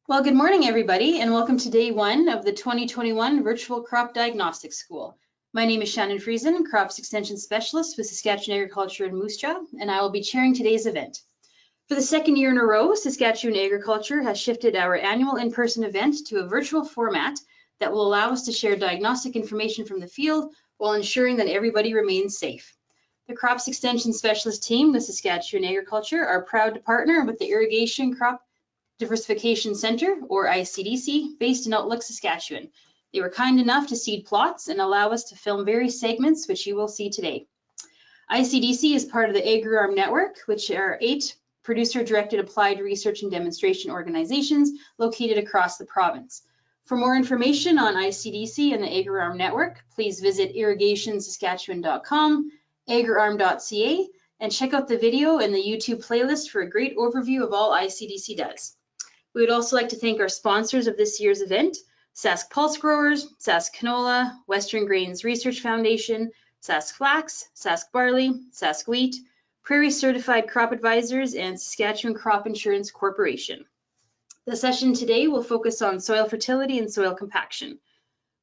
Well, good morning, everybody, and welcome to day one of the 2021 Virtual Crop Diagnostic School. My name is Shannon Friesen, Crops Extension Specialist with Saskatchewan Agriculture in Moose Jaw, and I will be chairing today's event. For the second year in a row, Saskatchewan Agriculture has shifted our annual in-person event to a virtual format that will allow us to share diagnostic information from the field while ensuring that everybody remains safe. The Crops Extension Specialist team with Saskatchewan Agriculture are proud to partner with the Irrigation Crop Diversification Center, or ICDC, based in Outlook, Saskatchewan. They were kind enough to seed plots and allow us to film various segments, which you will see today. ICDC is part of the AgriArm network, which are 8 producer-directed applied research and demonstration organizations located across the province. For more information on ICDC and the AgriArm network, please visit irrigationsaskatchewan.com, agriarm.ca, and check out the video and the YouTube playlist for a great overview of all ICDC does. We would also like to thank our sponsors of this year's event, Sask Pulse Growers, Sask Canola, Western Grains Research Foundation, Sask Flax, Sask Barley, Sask Wheat, Prairie Certified Crop Advisors, and Saskatchewan Crop Insurance Corporation. The session today will focus on soil fertility and soil compaction.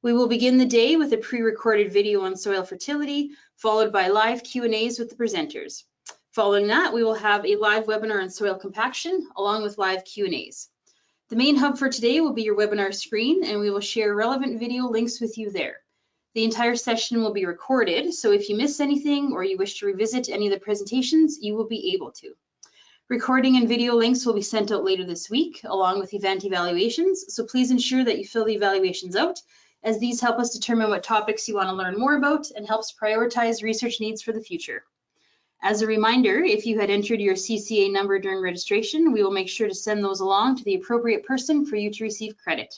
We will begin the day with a pre-recorded video on soil fertility, followed by live Q&As with the presenters. Following that, we will have a live webinar on soil compaction, along with live Q&As. The main hub for today will be your webinar screen, and we will share relevant video links with you there. The entire session will be recorded, so if you miss anything or you wish to revisit any of the presentations, you will be able to. Recording and video links will be sent out later this week, along with event evaluations, so please ensure that you fill the evaluations out, as these help us determine what topics you want to learn more about and helps prioritize research needs for the future. As a reminder, if you had entered your CCA number during registration, we will make sure to send those along to the appropriate person for you to receive credit.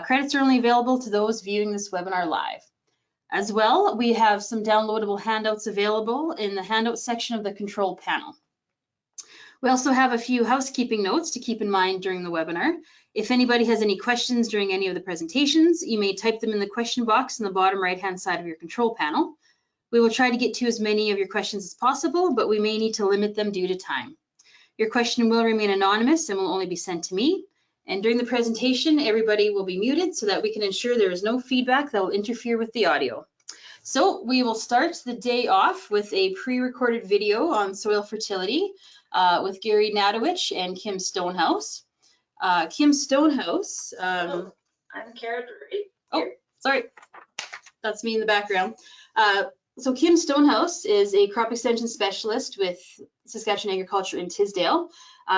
Credits are only available to those viewing this webinar live. As well, we have some downloadable handouts available in the handout section of the control panel. We also have a few housekeeping notes to keep in mind during the webinar. If anybody has any questions during any of the presentations, you may type them in the question box in the bottom right-hand side of your control panel. We will try to get to as many of your questions as possible, but we may need to limit them due to time. Your question will remain anonymous and will only be sent to me. And during the presentation, everybody will be muted so that we can ensure there is no feedback that will interfere with the audio. So we will start the day off with a pre-recorded video on soil fertility with Gary Nadowich and Kim Stonehouse. Kim Stonehouse. I'm Kara. Oh, sorry. That's me in the background. So Kim Stonehouse is a crop extension specialist with Saskatchewan Agriculture in Tisdale.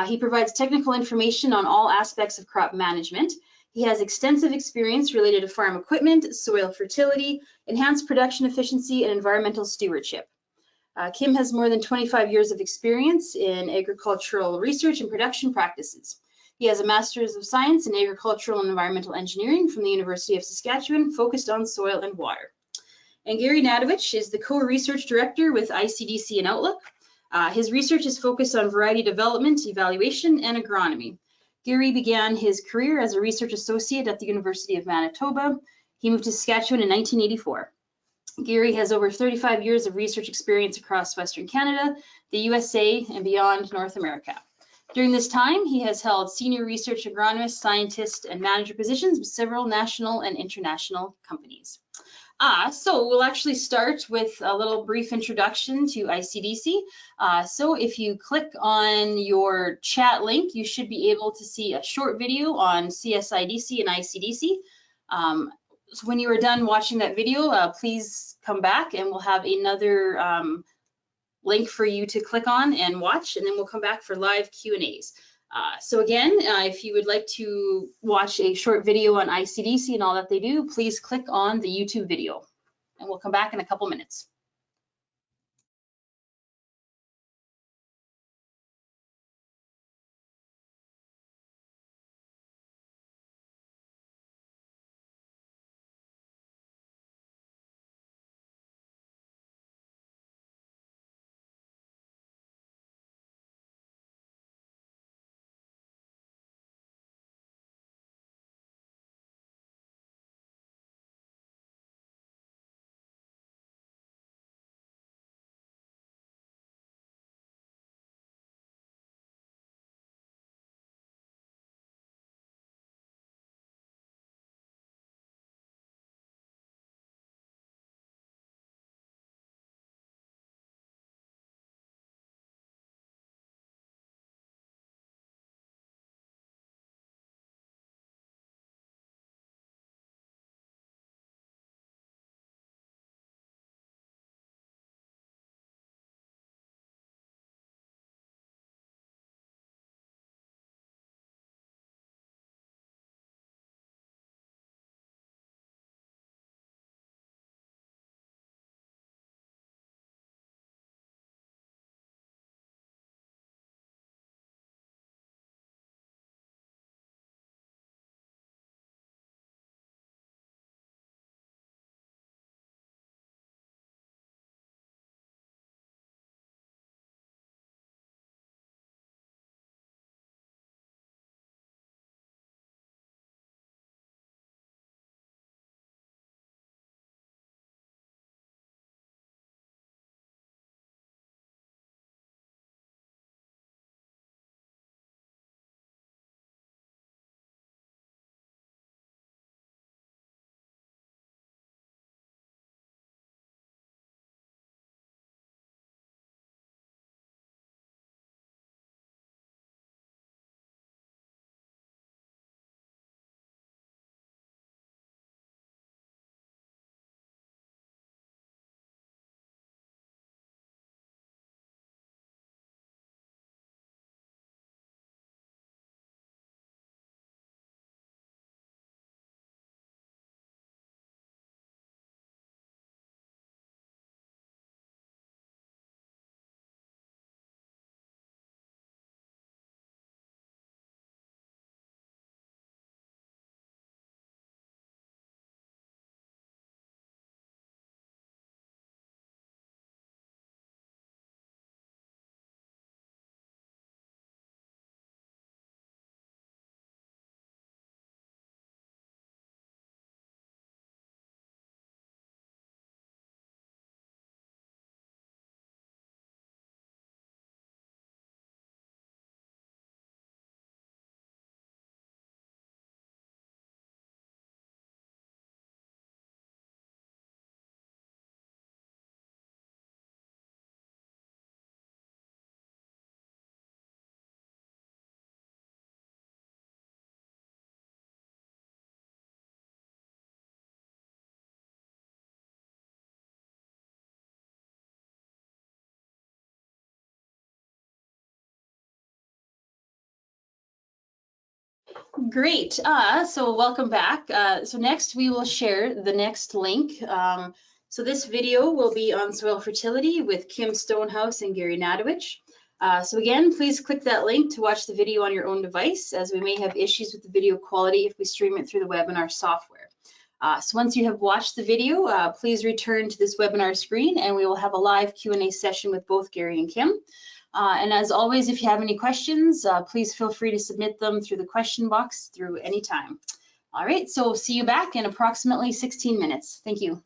He provides technical information on all aspects of crop management. He has extensive experience related to farm equipment, soil fertility, enhanced production efficiency, and environmental stewardship. Kim has more than 25 years of experience in agricultural research and production practices. He has a Master's of Science in Agricultural and Environmental Engineering from the University of Saskatchewan, focused on soil and water. And Gary Nadowich is the co-research director with ICDC and Outlook. His research is focused on variety development, evaluation, and agronomy. Gary began his career as a research associate at the University of Manitoba. He moved to Saskatchewan in 1984. Gary has over 35 years of research experience across Western Canada, the USA, and beyond North America. During this time, he has held senior research agronomist, scientist, and manager positions with several national and international companies. So we'll actually start with a little brief introduction to ICDC. So if you click on your chat link, you should be able to see a short video on CSIDC and ICDC. So when you are done watching that video, please come back and we'll have another link for you to click on and watch, and then we'll come back for live Q&As. So again, if you would like to watch a short video on ICDC and all that they do, please click on the YouTube video, and we'll come back in a couple minutes. Great. So welcome back. So next we will share the next link. So this video will be on soil fertility with Kim Stonehouse and Gary Nadowich. So again, please click that link to watch the video on your own device, as we may have issues with the video quality if we stream it through the webinar software. So once you have watched the video, please return to this webinar screen and we will have a live Q&A session with both Gary and Kim. And as always, if you have any questions, please feel free to submit them through the question box through any time. All right, so see you back in approximately 16 minutes. Thank you.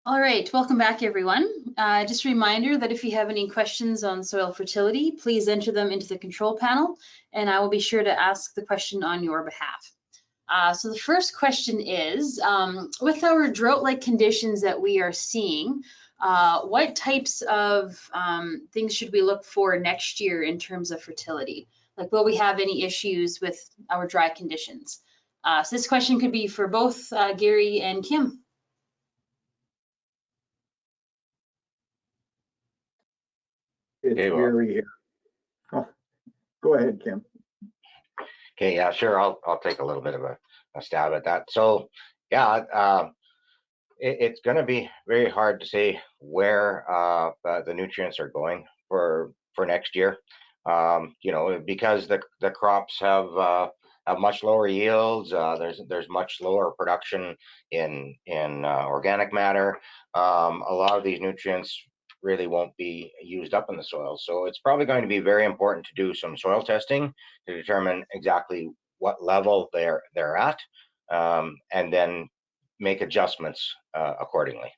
All right, welcome back everyone. Just a reminder that if you have any questions on soil fertility, please enter them into the control panel and I will be sure to ask the question on your behalf. So the first question is, with our drought-like conditions that we are seeing, what types of things should we look for next year in terms of fertility? Like, will we have any issues with our dry conditions? So this question could be for both Gary and Kim. It's Gary here. Oh, go ahead, Kim. Okay, yeah, sure. I'll take a little bit of a stab at that. So, yeah, it's going to be very hard to say where the nutrients are going for next year. You know, because the crops have much lower yields. There's much lower production in organic matter. A lot of these nutrients really won't be used up in the soil. So it's probably going to be very important to do some soil testing to determine exactly what level they're at, and then make adjustments accordingly.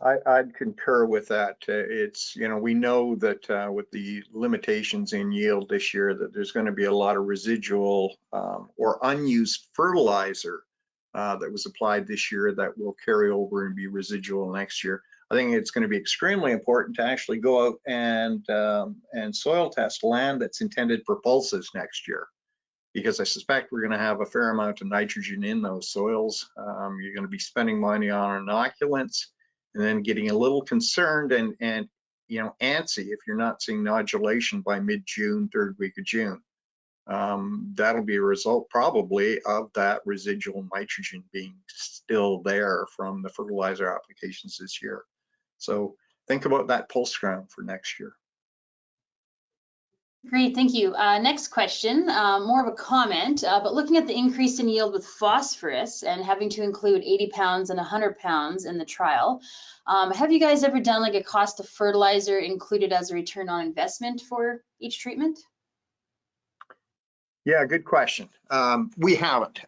I'd concur with that. It's, you know, we know that with the limitations in yield this year that there's going to be a lot of residual or unused fertilizer that was applied this year that will carry over and be residual next year. I think it's going to be extremely important to actually go out and soil test land that's intended for pulses next year, because I suspect we're going to have a fair amount of nitrogen in those soils. You're going to be spending money on inoculants and then getting a little concerned and you know, antsy if you're not seeing nodulation by mid-June, third week of June. That'll be a result probably of that residual nitrogen being still there from the fertilizer applications this year. So think about that pulse ground for next year. Great, thank you. Next question, more of a comment, but looking at the increase in yield with phosphorus and having to include 80 pounds and 100 pounds in the trial, have you guys ever done like a cost of fertilizer included as a return on investment for each treatment? Yeah, good question. We haven't.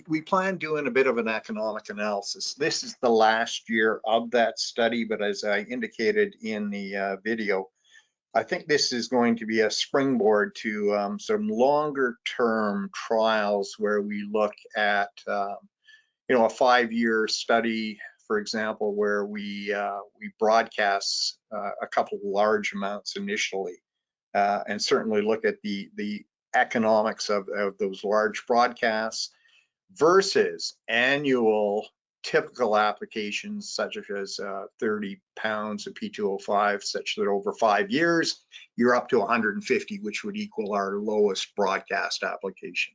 We plan doing a bit of an economic analysis. This is the last year of that study, but as I indicated in the video, I think this is going to be a springboard to some longer term trials where we look at, you know, a 5-year study, for example, where we broadcast a couple of large amounts initially, and certainly look at the economics of those large broadcasts versus annual typical applications such as 30 pounds of P2O5, such that over 5 years, you're up to 150, which would equal our lowest broadcast application.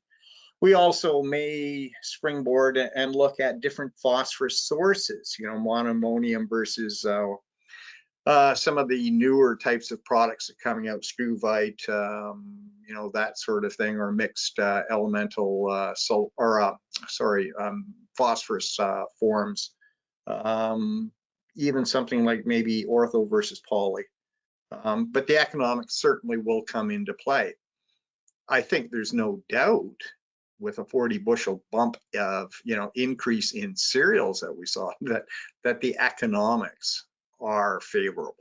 We also may springboard and look at different phosphorus sources, you know, monoammonium versus some of the newer types of products that are coming out, struvite, you know, that sort of thing, or mixed elemental phosphorus forms, even something like maybe ortho versus poly. But the economics certainly will come into play. I think there's no doubt with a 40 bushel bump of, you know, increase in cereals that we saw, that the economics are favorable.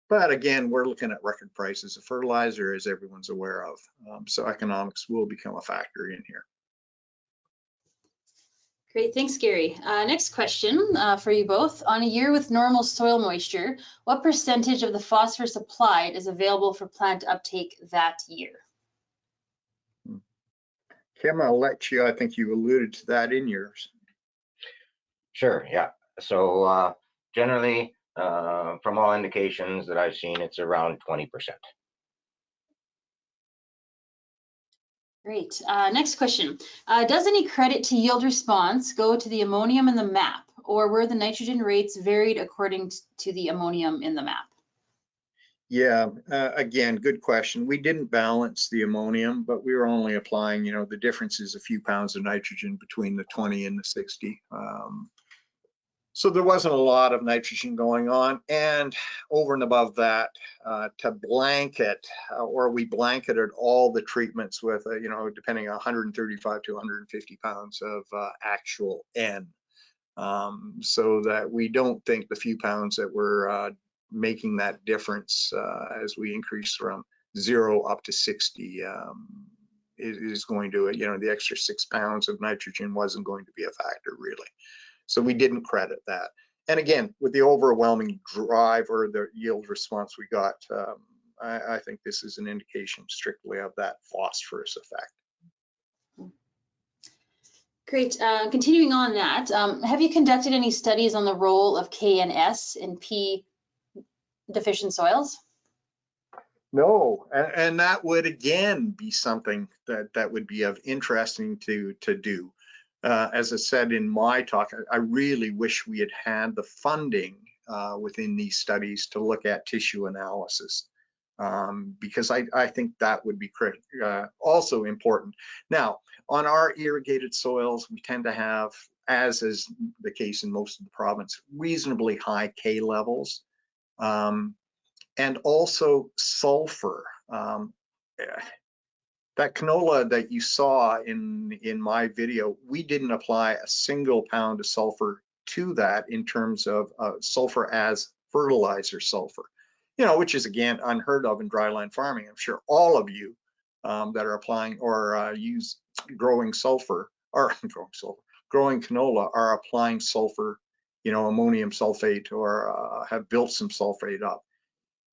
But again, we're looking at record prices of fertilizer, as everyone's aware of. So economics will become a factor in here. Great, thanks, Gary. Next question for you both. On a year with normal soil moisture, what percentage of the phosphorus applied is available for plant uptake that year? Kim, I'll let you, I think you alluded to that in yours. Sure, yeah. So generally, from all indications that I've seen, it's around 20%. Great. Next question. Does any credit to yield response go to the ammonium in the map, or were the nitrogen rates varied according to the ammonium in the map? Yeah, again, good question. We didn't balance the ammonium, but we were only applying, you know, the difference is a few pounds of nitrogen between the 20 and the 60. So there wasn't a lot of nitrogen going on, and over and above that, to blanket, or we blanketed all the treatments with, you know, depending on 135 to 150 pounds of actual N, so that we don't think the few pounds that we're making that difference as we increase from 0 up to 60 is going to, you know, the extra 6 pounds of nitrogen wasn't going to be a factor really. So we didn't credit that. And again, with the overwhelming drive or the yield response we got, I think this is an indication strictly of that phosphorus effect. Great. Continuing on that, have you conducted any studies on the role of K and S in P deficient soils? No, and that would again be something that would be of interesting to do. As I said in my talk, I really wish we had had the funding within these studies to look at tissue analysis, because I think that would be also important. Now, on our irrigated soils, we tend to have, as is the case in most of the province, reasonably high K levels, and also sulfur. That canola that you saw in my video, we didn't apply a single pound of sulfur to that in terms of sulfur as fertilizer sulfur, you know, which is again unheard of in dryland farming. I'm sure all of you that are applying or growing sulfur or growing canola are applying sulfur, you know, ammonium sulfate, or have built some sulfate up.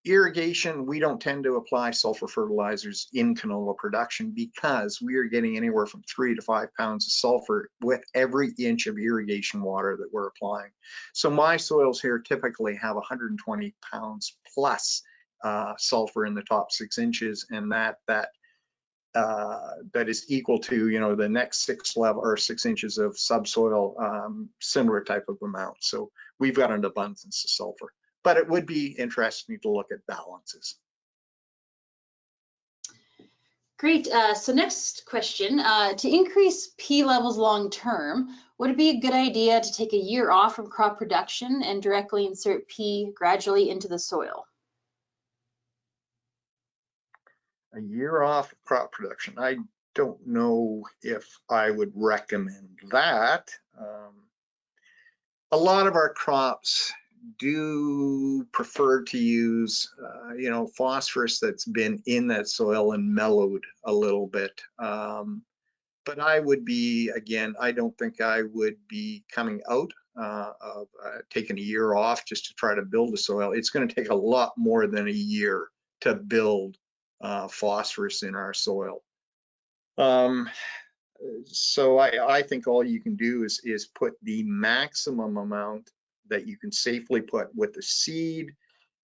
Irrigation, we don't tend to apply sulfur fertilizers in canola production because we are getting anywhere from 3 to 5 pounds of sulfur with every inch of irrigation water that we're applying. So my soils here typically have 120 pounds plus sulfur in the top 6 inches, and that is equal to, you know, the next 6 inches of subsoil, similar type of amount. So we've got an abundance of sulfur. But it would be interesting to look at balances. Great. So next question, to increase P levels long term, would it be a good idea to take a year off from crop production and directly insert P gradually into the soil? A year off crop production. I don't know if I would recommend that. A lot of our crops do prefer to use, you know, phosphorus that's been in that soil and mellowed a little bit. But I would be, again, I don't think I would be coming out of taking a year off just to try to build a soil. It's going to take a lot more than a year to build phosphorus in our soil. So I think all you can do is put the maximum amount that you can safely put with the seed,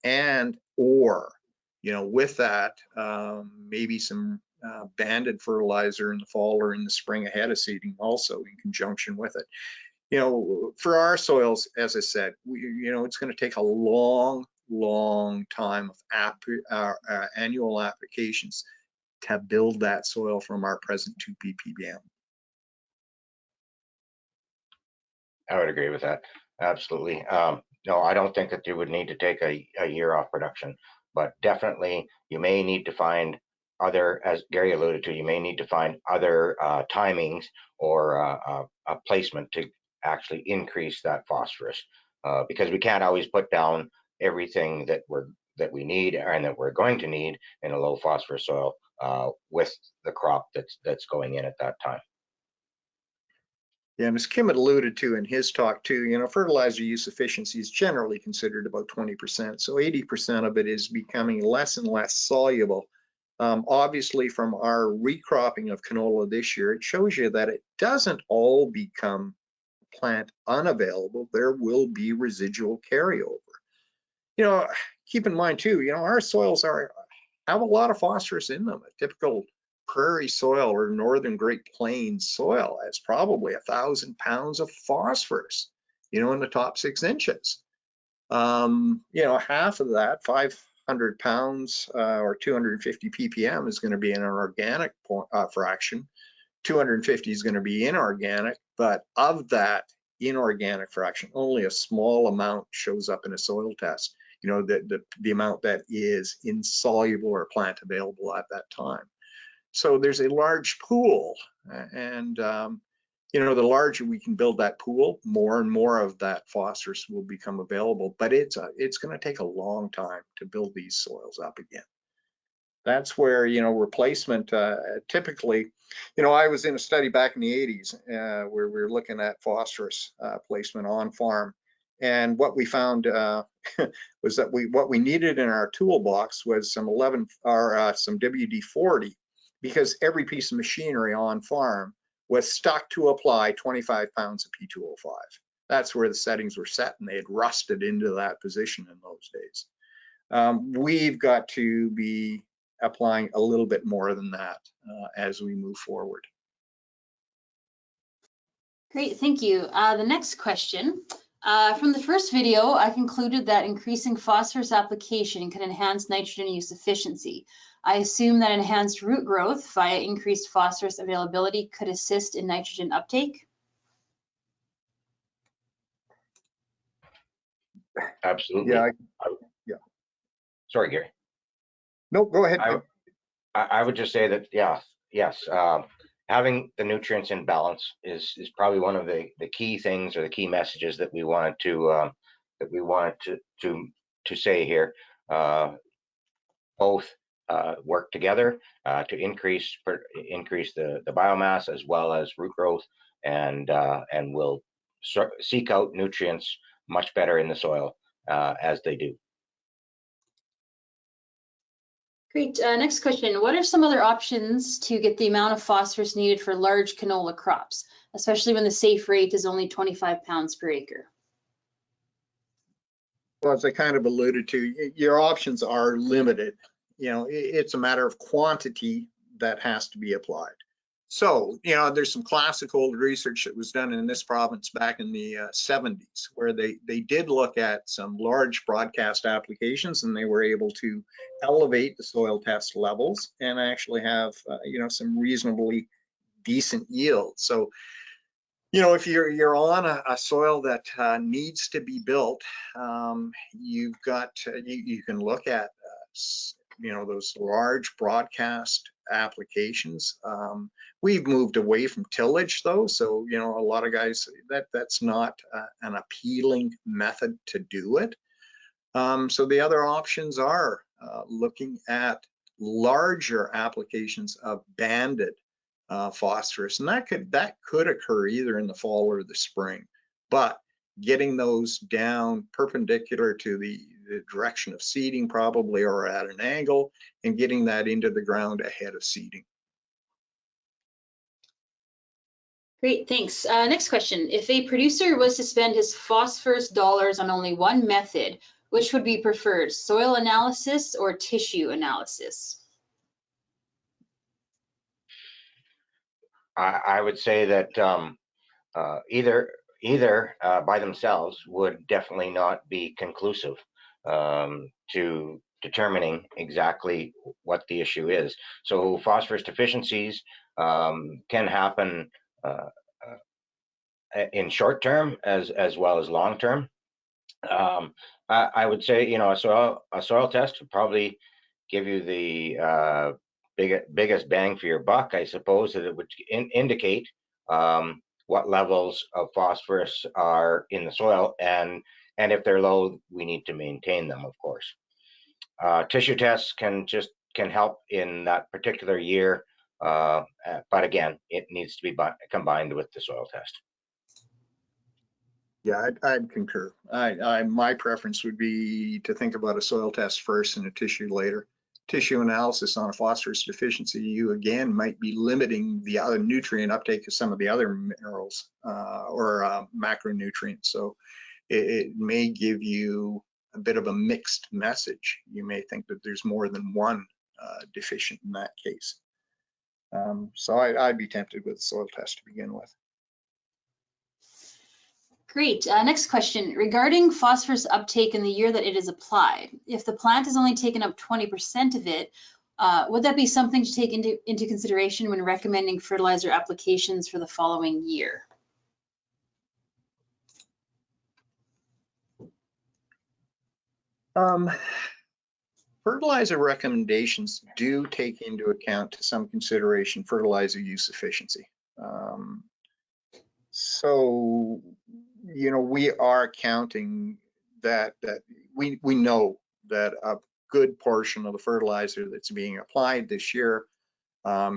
and or, you know, with that, maybe some banded fertilizer in the fall or in the spring ahead of seeding also in conjunction with it. You know, for our soils, as I said, you know, it's going to take a long time of annual applications to build that soil from our present 2 ppm. I would agree with that. Absolutely. No, I don't think that you would need to take a year off production, but definitely you may need to find other, as Gary alluded to, you may need to find other timings or a placement to actually increase that phosphorus, because we can't always put down everything that we need and that we're going to need in a low phosphorus soil with the crop that's going in at that time. Yeah, and as Kim had alluded to in his talk too, you know, fertilizer use efficiency is generally considered about 20%. So 80% of it is becoming less and less soluble. Obviously, from our recropping of canola this year, it shows you that it doesn't all become plant unavailable. There will be residual carryover. You know, keep in mind too, you know, our soils have a lot of phosphorus in them. A typical prairie soil or northern Great Plains soil has probably 1,000 pounds of phosphorus, you know, in the top 6 inches. You know, half of that, 500 pounds or 250 ppm is going to be in an organic fraction. 250 is going to be inorganic, but of that, inorganic fraction. Only a small amount shows up in a soil test. You know, the amount that is insoluble or plant available at that time. So there's a large pool, and you know, the larger we can build that pool, more and more of that phosphorus will become available. But it's going to take a long time to build these soils up again. That's where, you know, replacement typically, you know, I was in a study back in the 80s where we were looking at phosphorus placement on farm. And what we found was that what we needed in our toolbox was some some WD-40, because every piece of machinery on farm was stuck to apply 25 pounds of P2O5. That's where the settings were set, and they had rusted into that position in those days. We've got to be applying a little bit more than that as we move forward. Great, thank you. The next question. From the first video, I concluded that increasing phosphorus application can enhance nitrogen use efficiency. I assume that enhanced root growth via increased phosphorus availability could assist in nitrogen uptake. Absolutely. Yeah. Sorry, Gary. No, go ahead. I would just say that, yes, having the nutrients in balance is probably one of the key things, or the key messages that we wanted to say here. Both work together to increase the biomass as well as root growth, and will seek out nutrients much better in the soil as they do. Great. Next question. What are some other options to get the amount of phosphorus needed for large canola crops, especially when the safe rate is only 25 pounds per acre? Well, as I kind of alluded to, your options are limited. You know, it's a matter of quantity that has to be applied. So, you know, there's some classical research that was done in this province back in the 70s, where they did look at some large broadcast applications, and they were able to elevate the soil test levels and actually have, you know, some reasonably decent yield. So, you know, if you're on a soil that needs to be built, you've got you can look at you know, those large broadcast applications. We've moved away from tillage though, so you know, a lot of guys, that's not an appealing method to do it. So the other options are looking at larger applications of banded phosphorus, and that could occur either in the fall or the spring, but getting those down perpendicular to the direction of seeding probably, or at an angle, and getting that into the ground ahead of seeding. Great, thanks. Next question. If a producer was to spend his phosphorus dollars on only one method, which would be preferred, soil analysis or tissue analysis? I would say that either by themselves would definitely not be conclusive to determining exactly what the issue is. So phosphorus deficiencies can happen in short term as well as long term. I would say, you know, a soil test would probably give you the biggest bang for your buck, I suppose, that it would indicate what levels of phosphorus are in the soil, and if they're low, we need to maintain them, of course. Tissue tests can help in that particular year, but again, it needs to be combined with the soil test. Yeah, I'd concur. My preference would be to think about a soil test first and a tissue later. Tissue analysis on a phosphorus deficiency, you again might be limiting the other nutrient uptake of some of the other minerals or macronutrients. So it may give you a bit of a mixed message. You may think that there's more than one deficient in that case. So I'd be tempted with the soil test to begin with. Great. Next question. Regarding phosphorus uptake in the year that it is applied, if the plant has only taken up 20% of it, would that be something to take into consideration when recommending fertilizer applications for the following year? Fertilizer recommendations do take into account to some consideration fertilizer use efficiency. So, you know, we are counting that we know that a good portion of the fertilizer that's being applied this year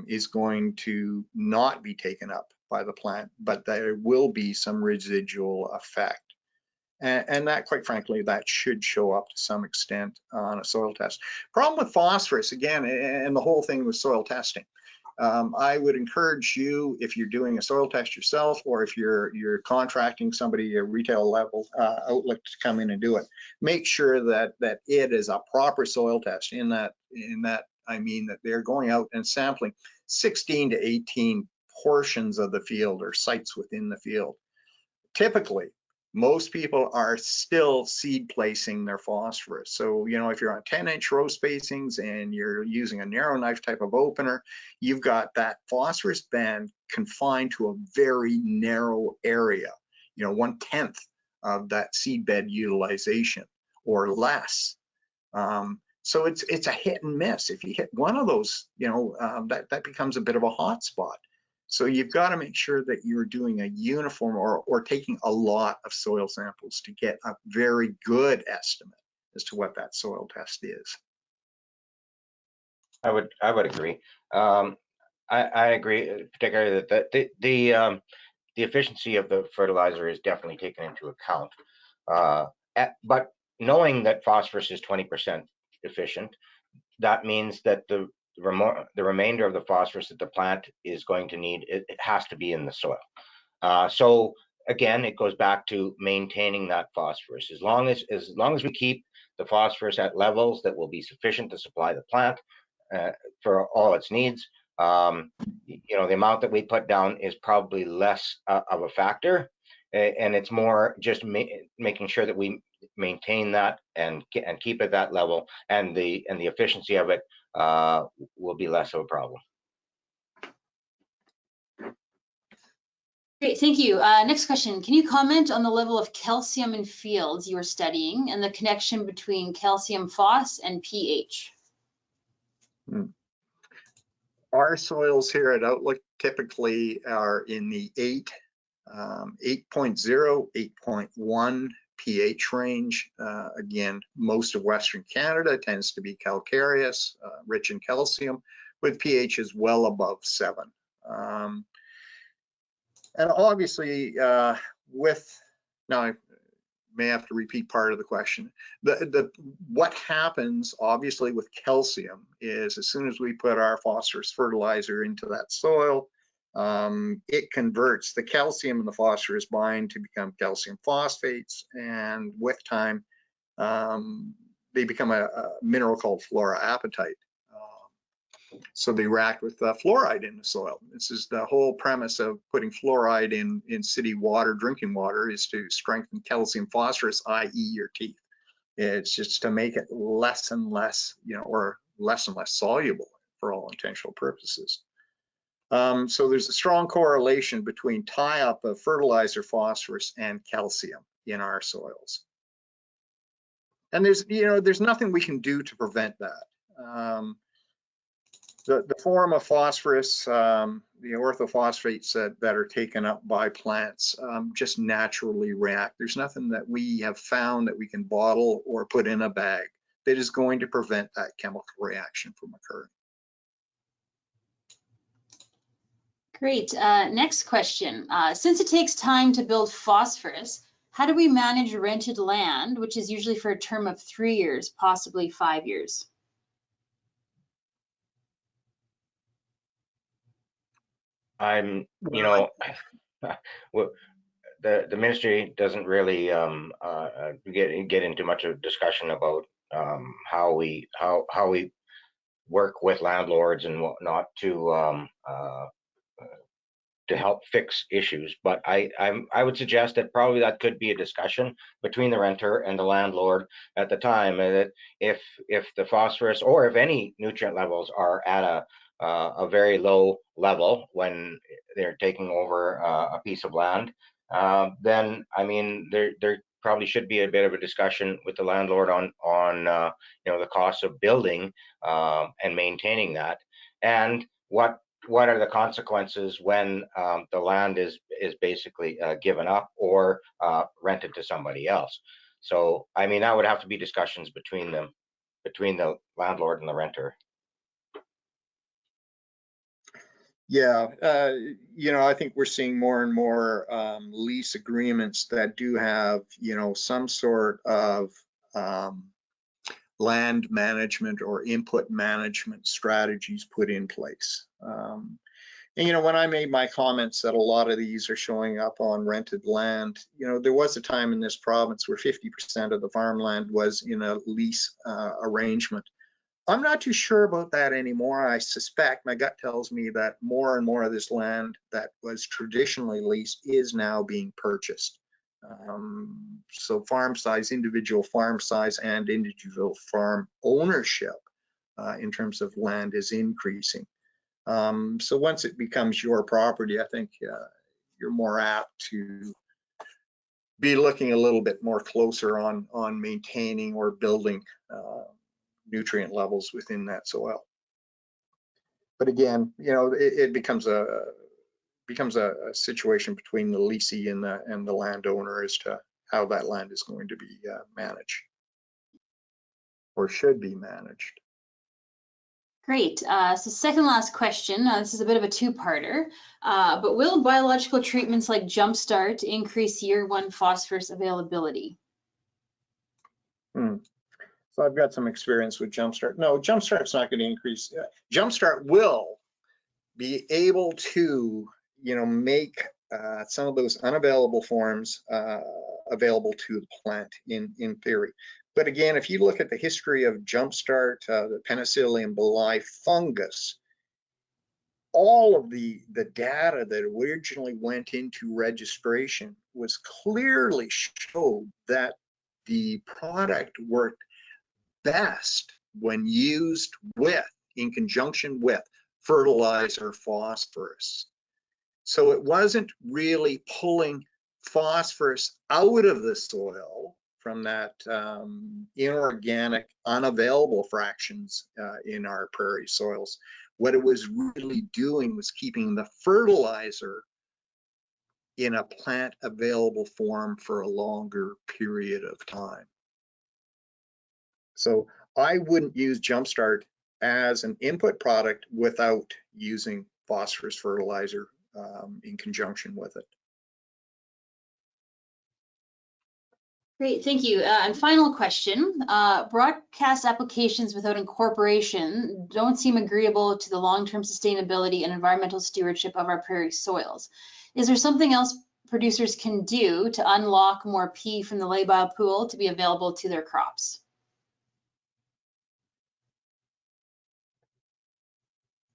is going to not be taken up by the plant, but there will be some residual effect. And that, quite frankly, that should show up to some extent on a soil test. Problem with phosphorus, again, and the whole thing with soil testing, I would encourage you, if you're doing a soil test yourself, or if you're contracting somebody, a retail level outlet to come in and do it, make sure that it is a proper soil test. In that I mean that they're going out and sampling 16 to 18 portions of the field or sites within the field. Typically, most people are still seed placing their phosphorus. So, you know, if you're on 10-inch row spacings and you're using a narrow knife type of opener, you've got that phosphorus band confined to a very narrow area, you know, 1/10 of that seed bed utilization or less. So it's a hit and miss. If you hit one of those, you know, that becomes a bit of a hot spot. So you've got to make sure that you're doing a uniform or taking a lot of soil samples to get a very good estimate as to what that soil test is. I would agree. I agree, particularly that the efficiency of the fertilizer is definitely taken into account. But knowing that phosphorus is 20% efficient, that means that the remainder of the phosphorus that the plant is going to need, it has to be in the soil. So again, it goes back to maintaining that phosphorus. As long as we keep the phosphorus at levels that will be sufficient to supply the plant for all its needs, you know, the amount that we put down is probably less of a factor, and it's more just making sure that we maintain that and keep it that level, and the efficiency of it will be less of a problem. Great, thank you. Next question. Can you comment on the level of calcium in fields you were studying and the connection between calcium phos and pH? Our soils here at Outlook typically are in the 8.0, 8.1 pH range. Again, most of Western Canada tends to be calcareous, rich in calcium, with pHs well above 7. And obviously, now I may have to repeat part of the question. What happens obviously with calcium is as soon as we put our phosphorus fertilizer into that soil, it converts the calcium and the phosphorus bind to become calcium phosphates, and with time they become a mineral called fluoroapatite. So they react with fluoride in the soil. This is the whole premise of putting fluoride in city water, drinking water, is to strengthen calcium phosphorus, i.e. your teeth. It's just to make it less and less, you know, or less and less soluble for all intentional purposes. So there's a strong correlation between tie-up of fertilizer phosphorus and calcium in our soils. And there's nothing we can do to prevent that. The form of phosphorus, the orthophosphates that are taken up by plants just naturally react. There's nothing that we have found that we can bottle or put in a bag that is going to prevent that chemical reaction from occurring. Great. Next question. Since it takes time to build phosphorus, how do we manage rented land, which is usually for a term of 3 years, possibly 5 years? You know, the ministry doesn't really get into much of discussion about how we work with landlords and whatnot to help fix issues. But I would suggest that probably that could be a discussion between the renter and the landlord at the time, that if the phosphorus or if any nutrient levels are at a very low level when they're taking over a piece of land, then I mean there probably should be a bit of a discussion with the landlord on the cost of building and maintaining that, and what are the consequences when the land is basically given up or rented to somebody else. So I mean, that would have to be discussions between the landlord and the renter. Yeah, I think we're seeing more and more lease agreements that do have, some sort of land management or input management strategies put in place. And when I made my comments that a lot of these are showing up on rented land, there was a time in this province where 50% of the farmland was in a lease arrangement. I'm not too sure about that anymore. I suspect, my gut tells me that more and more of this land that was traditionally leased is now being purchased. So farm size, individual farm size, and individual farm ownership in terms of land is increasing. So once it becomes your property, I think you're more apt to be looking a little bit more closer on maintaining or building nutrient levels within that soil. But again, it becomes a situation between the leasee and the landowner as to how that land is going to be managed or should be managed. Great. So second last question. This is a bit of a two-parter, but will biological treatments like Jumpstart increase year one phosphorus availability? So I've got some experience with Jumpstart. No, Jumpstart's not going to increase. Jumpstart will be able to, make some of those unavailable forms available to the plant in theory. But again, if you look at the history of Jumpstart, the Penicillium bulli fungus, all of the data that originally went into registration was clearly showed that the product worked best when used in conjunction with fertilizer phosphorus. So it wasn't really pulling phosphorus out of the soil from that inorganic, unavailable fractions in our prairie soils. What it was really doing was keeping the fertilizer in a plant available form for a longer period of time. So I wouldn't use Jumpstart as an input product without using phosphorus fertilizer in conjunction with it. Great, thank you. And final question, broadcast applications without incorporation don't seem agreeable to the long-term sustainability and environmental stewardship of our prairie soils. Is there something else producers can do to unlock more P from the labile pool to be available to their crops?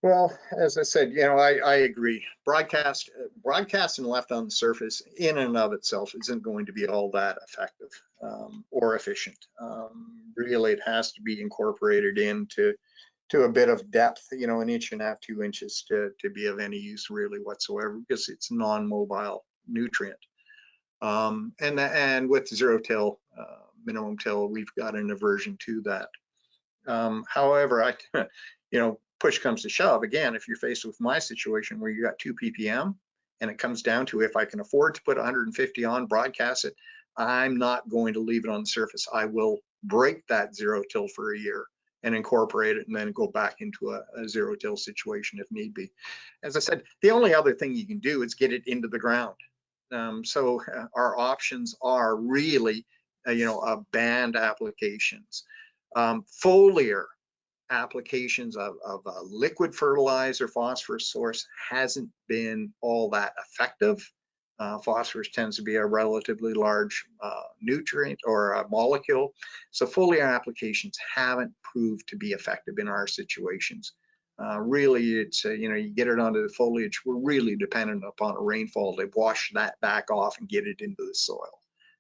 Well, as I said, I agree. Broadcast and left on the surface in and of itself isn't going to be all that effective or efficient. Really, it has to be incorporated into a bit of depth, an inch and a half, 2 inches to be of any use really whatsoever, because it's non-mobile nutrient. And with zero-till, minimum till, we've got an aversion to that. However, push comes to shove, again, if you're faced with my situation where you got 2 ppm and it comes down to if I can afford to put 150 on, broadcast it, I'm not going to leave it on the surface. I will break that zero-till for a year and incorporate it and then go back into a zero-till situation if need be. As I said, the only other thing you can do is get it into the ground. So our options are really, band applications. Foliar applications of a liquid fertilizer phosphorus source hasn't been all that effective. Phosphorus tends to be a relatively large nutrient or a molecule. So foliar applications haven't proved to be effective in our situations. Really, it's, you get it onto the foliage, we're really dependent upon a rainfall to wash that back off and get it into the soil.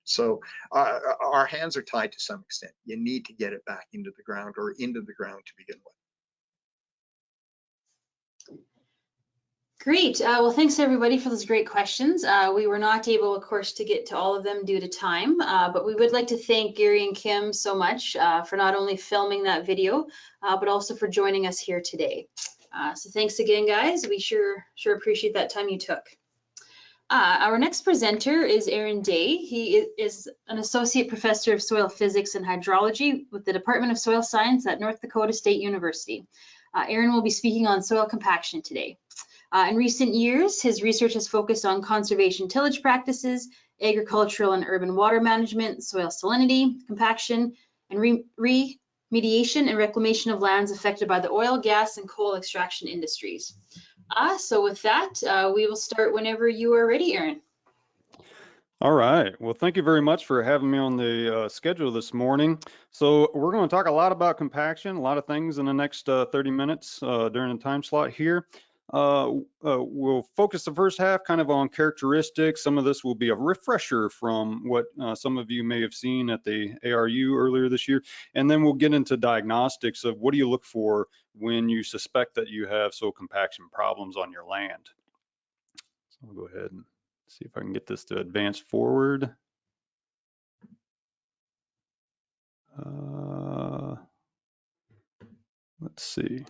So our hands are tied to some extent. You need to get it back into the ground or into the ground to begin with. Great. Well, thanks everybody for those great questions. We were not able, of course, to get to all of them due to time, but we would like to thank Gary and Kim so much for not only filming that video, but also for joining us here today. So thanks again, guys. We sure appreciate that time you took. Our next presenter is Aaron Day. He is an associate professor of soil physics and hydrology with the Department of Soil Science at North Dakota State University. Aaron will be speaking on soil compaction today. In recent years, his research has focused on conservation tillage practices, agricultural and urban water management, soil salinity, compaction, and remediation and reclamation of lands affected by the oil, gas, and coal extraction industries. So with that, we will start whenever you are ready, Aaron. All right. Well, thank you very much for having me on the schedule this morning. So we're going to talk a lot about compaction, a lot of things in the next 30 minutes during the time slot here. We'll focus the first half kind of on characteristics. Some of this will be a refresher from what some of you may have seen at the ARU earlier this year. And then we'll get into diagnostics of what do you look for when you suspect that you have soil compaction problems on your land. So I'll go ahead and see if I can get this to advance forward. Let's see.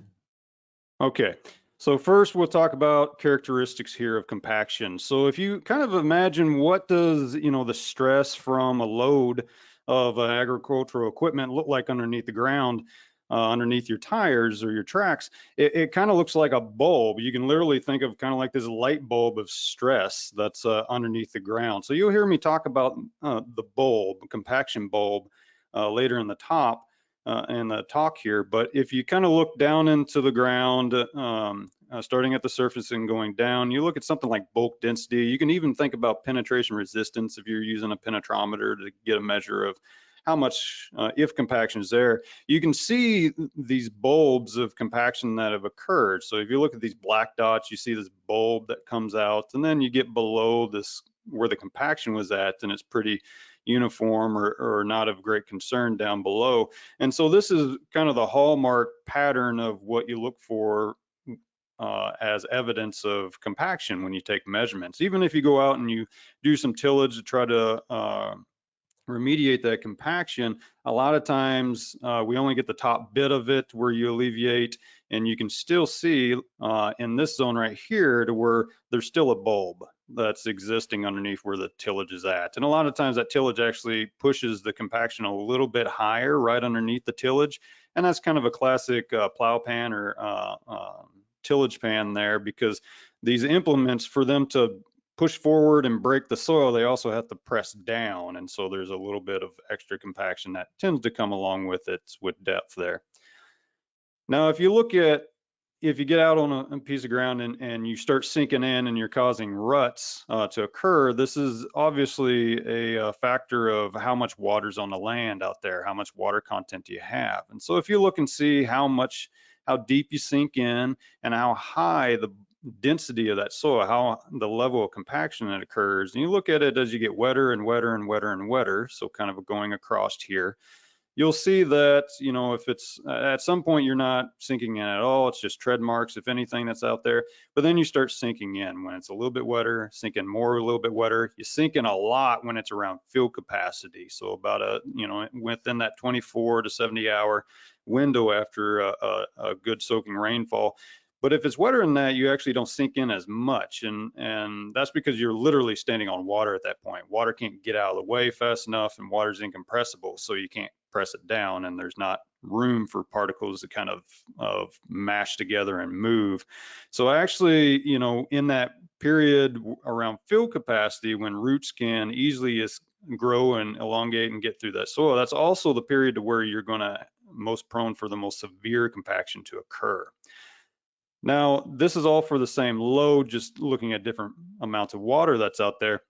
Okay, so first we'll talk about characteristics here of compaction. So if you kind of imagine what does, the stress from a load of agricultural equipment look like underneath the ground, underneath your tires or your tracks, it kind of looks like a bulb. You can literally think of kind of like this light bulb of stress that's underneath the ground. So you'll hear me talk about the bulb, compaction bulb, later in the top in the talk here. But if you kind of look down into the ground, starting at the surface and going down, you look at something like bulk density. You can even think about penetration resistance if you're using a penetrometer to get a measure of how much, if compaction is there. You can see these bulbs of compaction that have occurred. So if you look at these black dots, you see this bulb that comes out, and then you get below this where the compaction was at, and it's pretty uniform or not of great concern down below. And so this is kind of the hallmark pattern of what you look for as evidence of compaction when you take measurements. Even if you go out and you do some tillage to try to remediate that compaction, a lot of times we only get the top bit of it where you alleviate, and you can still see in this zone right here to where there's still a bulb that's existing underneath where the tillage is at. And a lot of times that tillage actually pushes the compaction a little bit higher right underneath the tillage, and that's kind of a classic plow pan or tillage pan there, because these implements, for them to push forward and break the soil, they also have to press down. And so there's a little bit of extra compaction that tends to come along with it with depth there. Now, if you look at, if you get out on a piece of ground and you start sinking in and you're causing ruts to occur, this is obviously a factor of how much water's on the land out there, how much water content do you have. And so if you look and see how deep you sink in and how high the density of that soil, how the level of compaction that occurs, and you look at it as you get wetter and wetter and wetter and wetter, so kind of going across here, you'll see that, if it's at some point you're not sinking in at all, it's just tread marks, if anything, that's out there. But then you start sinking in when it's a little bit wetter, sink in more, a little bit wetter. You sink in a lot when it's around fill capacity. So about within that 24 to 70 hour window after a good soaking rainfall. But if it's wetter than that, you actually don't sink in as much. And that's because you're literally standing on water at that point. Water can't get out of the way fast enough, and water's incompressible, so you can't press it down, and there's not room for particles to kind of mash together and move. So actually, in that period around fill capacity, when roots can easily grow and elongate and get through that soil, that's also the period to where you're going to most prone for the most severe compaction to occur. Now, this is all for the same load, just looking at different amounts of water that's out there.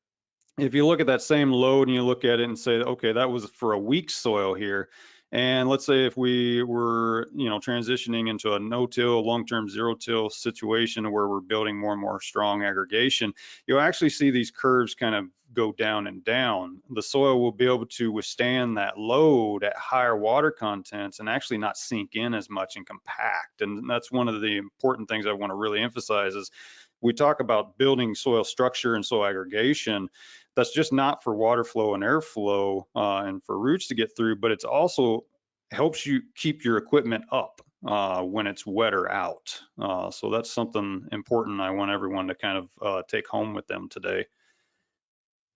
If you look at that same load and you look at it and say, okay, that was for a weak soil here, and let's say if we were, transitioning into a no-till, long-term zero-till situation where we're building more and more strong aggregation, you'll actually see these curves kind of go down and down. The soil will be able to withstand that load at higher water contents and actually not sink in as much and compact. And that's one of the important things I want to really emphasize is we talk about building soil structure and soil aggregation. That's just not for water flow and airflow and for roots to get through, but it's also helps you keep your equipment up when it's wet or out. So that's something important I want everyone to kind of take home with them today.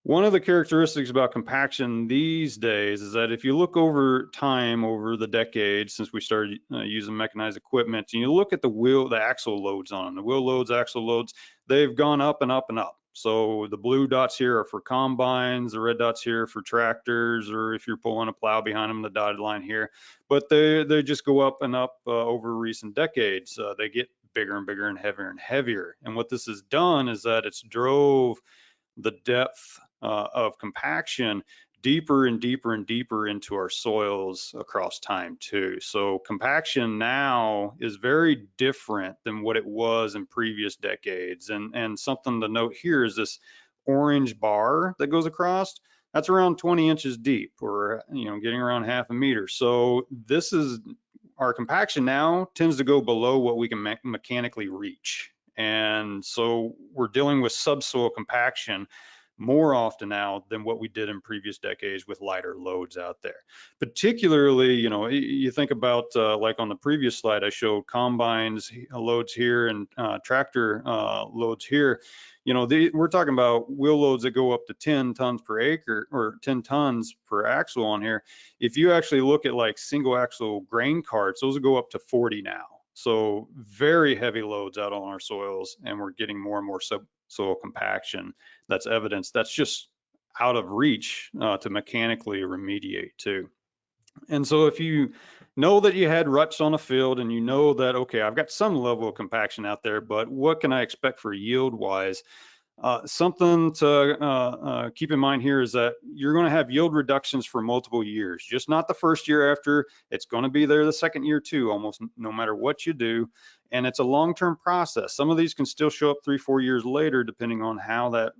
One of the characteristics about compaction these days is that if you look over time, over the decades since we started using mechanized equipment, and you look at the axle loads on them, the wheel loads, axle loads, they've gone up and up and up. So the blue dots here are for combines, the red dots here for tractors, or if you're pulling a plow behind them, the dotted line here. But they just go up and up over recent decades. They get bigger and bigger and heavier and heavier. And what this has done is that it's drove the depth of compaction deeper and deeper and deeper into our soils across time too. So compaction now is very different than what it was in previous decades. And something to note here is this orange bar that goes across, that's around 20 inches deep, or getting around half a meter. So this is our compaction now tends to go below what we can mechanically reach. And so we're dealing with subsoil compaction more often now than what we did in previous decades with lighter loads out there. Particularly, you think about like on the previous slide, I showed combines loads here and tractor loads here. We're talking about wheel loads that go up to 10 tons per acre or 10 tons per axle on here. If you actually look at like single axle grain carts, those will go up to 40 now. So very heavy loads out on our soils, and we're getting more and more subsoil compaction. That's evidence that's just out of reach to mechanically remediate too. And so if you know that you had ruts on a field and you know that, okay, I've got some level of compaction out there, but what can I expect for yield wise? Something to keep in mind here is that you're going to have yield reductions for multiple years, just not the first year after. It's going to be there the second year too, almost no matter what you do. And it's a long-term process. Some of these can still show up 3-4 years later, depending on how that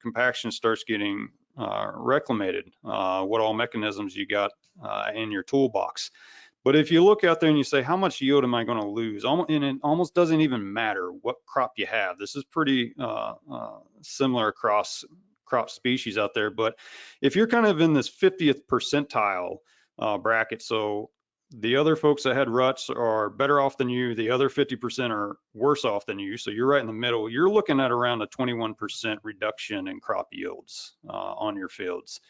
compaction starts getting reclamated, what all mechanisms you got in your toolbox. But if you look out there and you say, how much yield am I going to lose? And it almost doesn't even matter what crop you have. This is pretty similar across crop species out there. But if you're kind of in this 50th percentile bracket, so the other folks that had ruts are better off than you, the other 50% are worse off than you, so you're right in the middle, you're looking at around a 21% reduction in crop yields on your fields.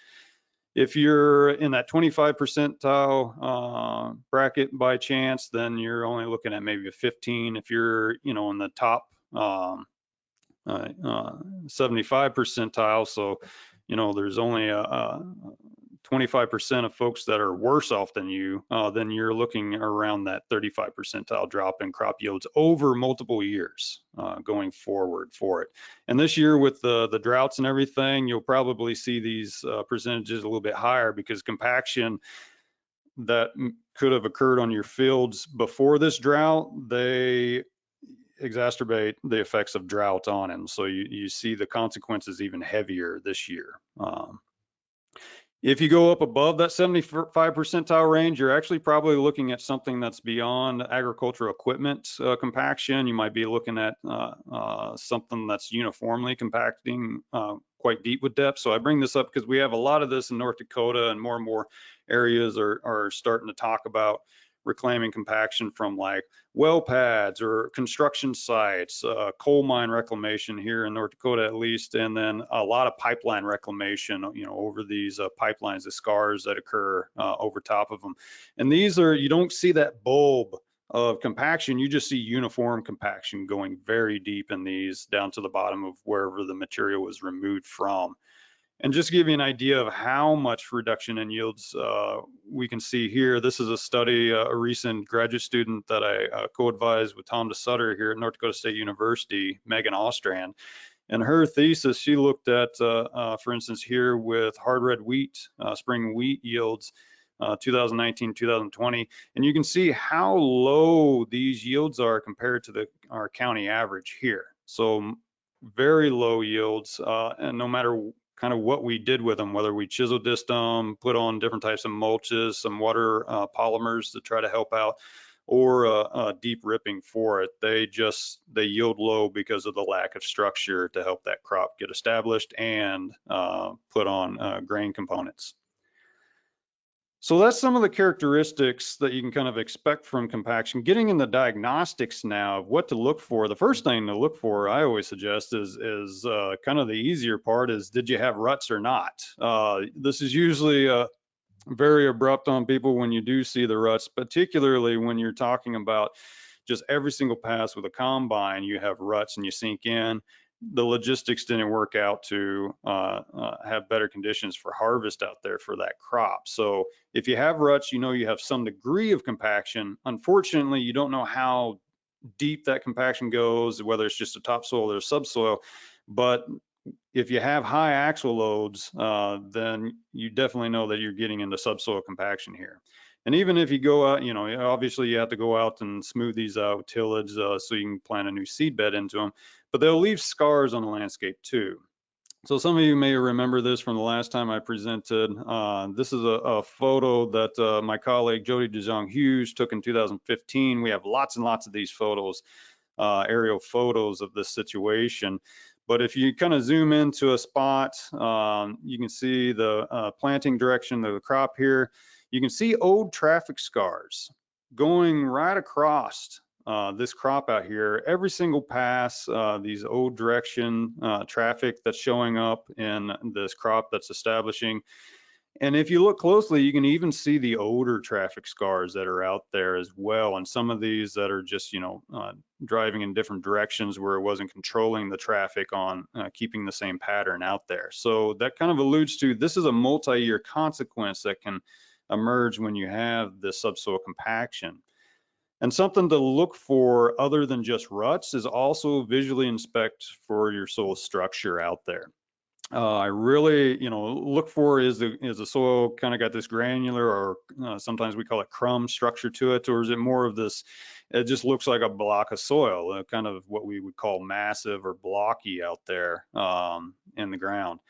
If you're in that 25 percentile bracket by chance, then you're only looking at maybe a 15. If you're, in the top 75 percentile, so there's only 25% of folks that are worse off than you, then you're looking around that 35 percentile drop in crop yields over multiple years going forward for it. And this year with the droughts and everything, you'll probably see these percentages a little bit higher because compaction that could have occurred on your fields before this drought, they exacerbate the effects of drought on them. So you see the consequences even heavier this year. If you go up above that 75 percentile range, you're actually probably looking at something that's beyond agricultural equipment compaction. You might be looking at something that's uniformly compacting quite deep with depth. So I bring this up because we have a lot of this in North Dakota, and more areas are starting to talk about reclaiming compaction from like well pads or construction sites, coal mine reclamation here in North Dakota at least, and then a lot of pipeline reclamation, over these pipelines, the scars that occur over top of them. And these are, you don't see that bulb of compaction, you just see uniform compaction going very deep in these down to the bottom of wherever the material was removed from. And just to give you an idea of how much reduction in yields we can see here, this is a study, a recent graduate student that I co-advised with Tom DeSutter here at North Dakota State University, Megan Ostrand. And her thesis, she looked at, for instance, here with hard red wheat, spring wheat yields, 2019, 2020, and you can see how low these yields are compared to our county average here. So very low yields, and no matter kind of what we did with them, whether we chisel disc them, put on different types of mulches, some water polymers to try to help out, or a deep ripping for it. They yield low because of the lack of structure to help that crop get established and put on grain components. So that's some of the characteristics that you can kind of expect from compaction. Getting in the diagnostics now of what to look for. The first thing to look for, I always suggest, is kind of the easier part is, did you have ruts or not? This is usually very abrupt on people when you do see the ruts, particularly when you're talking about just every single pass with a combine, you have ruts and you sink in. The logistics didn't work out to have better conditions for harvest out there for that crop. So if you have ruts, you know you have some degree of compaction. Unfortunately, you don't know how deep that compaction goes, whether it's just a topsoil or a subsoil. But if you have high axle loads, then you definitely know that you're getting into subsoil compaction here. And even if you go out, you know, obviously you have to go out and smooth these out with tillage so you can plant a new seed bed into them, but they'll leave scars on the landscape too. So some of you may remember this from the last time I presented. This is a photo that my colleague Jody DeJong Hughes took in 2015. We have lots and lots of these photos, aerial photos of this situation. But if you kind of zoom into a spot, you can see the planting direction of the crop here. You can see old traffic scars going right across this crop out here. Every single pass, these old direction traffic that's showing up in this crop that's establishing. And if you look closely, you can even see the older traffic scars that are out there as well. And some of these that are just, you know, driving in different directions where it wasn't controlling the traffic on keeping the same pattern out there. So that kind of alludes to, this is a multi-year consequence that can emerge when you have this subsoil compaction. And something to look for other than just ruts is also visually inspect for your soil structure out there. I really, you know, look for is the soil kind of got this granular, or sometimes we call it crumb structure to it, or is it more of this, it just looks like a block of soil, kind of what we would call massive or blocky out there in the ground.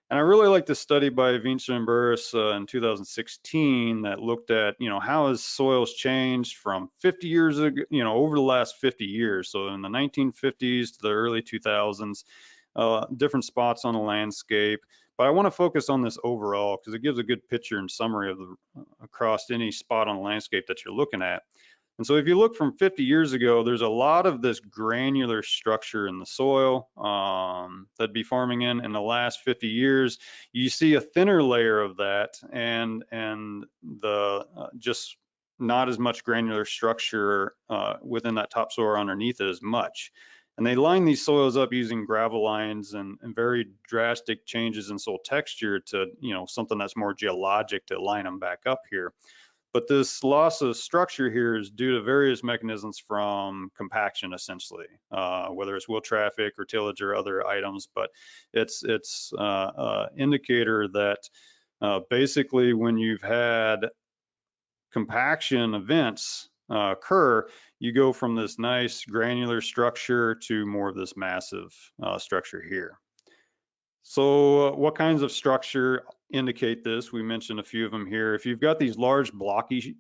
And I really like the study by Vincent and Burris in 2016 that looked at, you know, how has soils changed from 50 years ago, you know, over the last 50 years. So in the 1950s to the early 2000s, different spots on the landscape. But I want to focus on this overall because it gives a good picture and summary of across any spot on the landscape that you're looking at. And so if you look from 50 years ago, there's a lot of this granular structure in the soil that'd be forming in the last 50 years. You see a thinner layer of that and the just not as much granular structure within that topsoil underneath it as much. And they line these soils up using gravel lines and very drastic changes in soil texture to, you know, something that's more geologic to line them back up here. But this loss of structure here is due to various mechanisms from compaction, essentially, whether it's wheel traffic or tillage or other items. But it's indicator that basically when you've had compaction events occur, you go from this nice granular structure to more of this massive structure here. So what kinds of structure indicate this? We mentioned a few of them here. If you've got these large blocky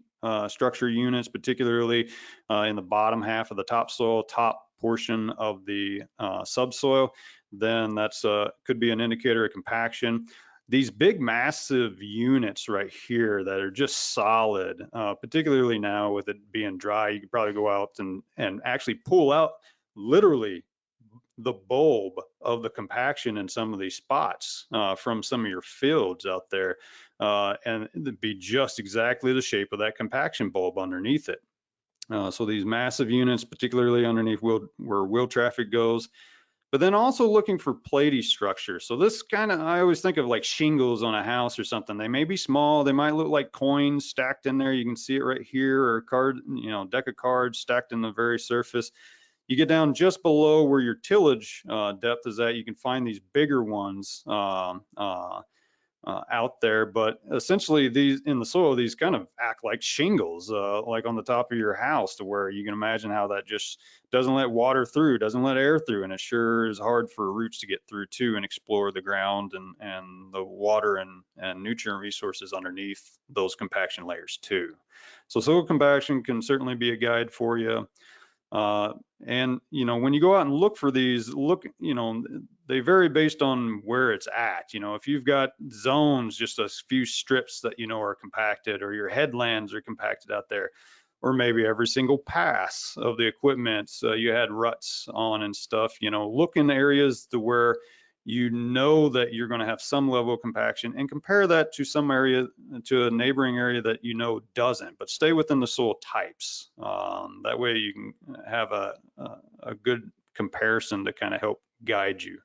structure units, particularly in the bottom half of the topsoil, top portion of the subsoil, then that's could be an indicator of compaction. These big massive units right here that are just solid, particularly now with it being dry, you could probably go out and actually pull out literally the bulb of the compaction in some of these spots from some of your fields out there, and it'd be just exactly the shape of that compaction bulb underneath it. So these massive units, particularly underneath where wheel traffic goes, but then also looking for platy structure. So this kind of, I always think of like shingles on a house or something. They may be small, they might look like coins stacked in there. You can see it right here, or card, you know, deck of cards stacked in the very surface. You get down just below where your tillage depth is at, you can find these bigger ones out there. But essentially these in the soil, these kind of act like shingles, like on the top of your house, to where you can imagine how that just doesn't let water through, doesn't let air through, and it sure is hard for roots to get through too and explore the ground and the water and nutrient resources underneath those compaction layers too. So soil compaction can certainly be a guide for you. And, you know, when you go out and look for these, you know, they vary based on where it's at. You know, if you've got zones, just a few strips that, you know, are compacted, or your headlands are compacted out there, or maybe every single pass of the equipment, so you had ruts on and stuff, you know, look in areas to where you know that you're going to have some level of compaction, and compare that to some area, to a neighboring area that you know doesn't, but stay within the soil types. That way you can have a good comparison to kind of help guide you.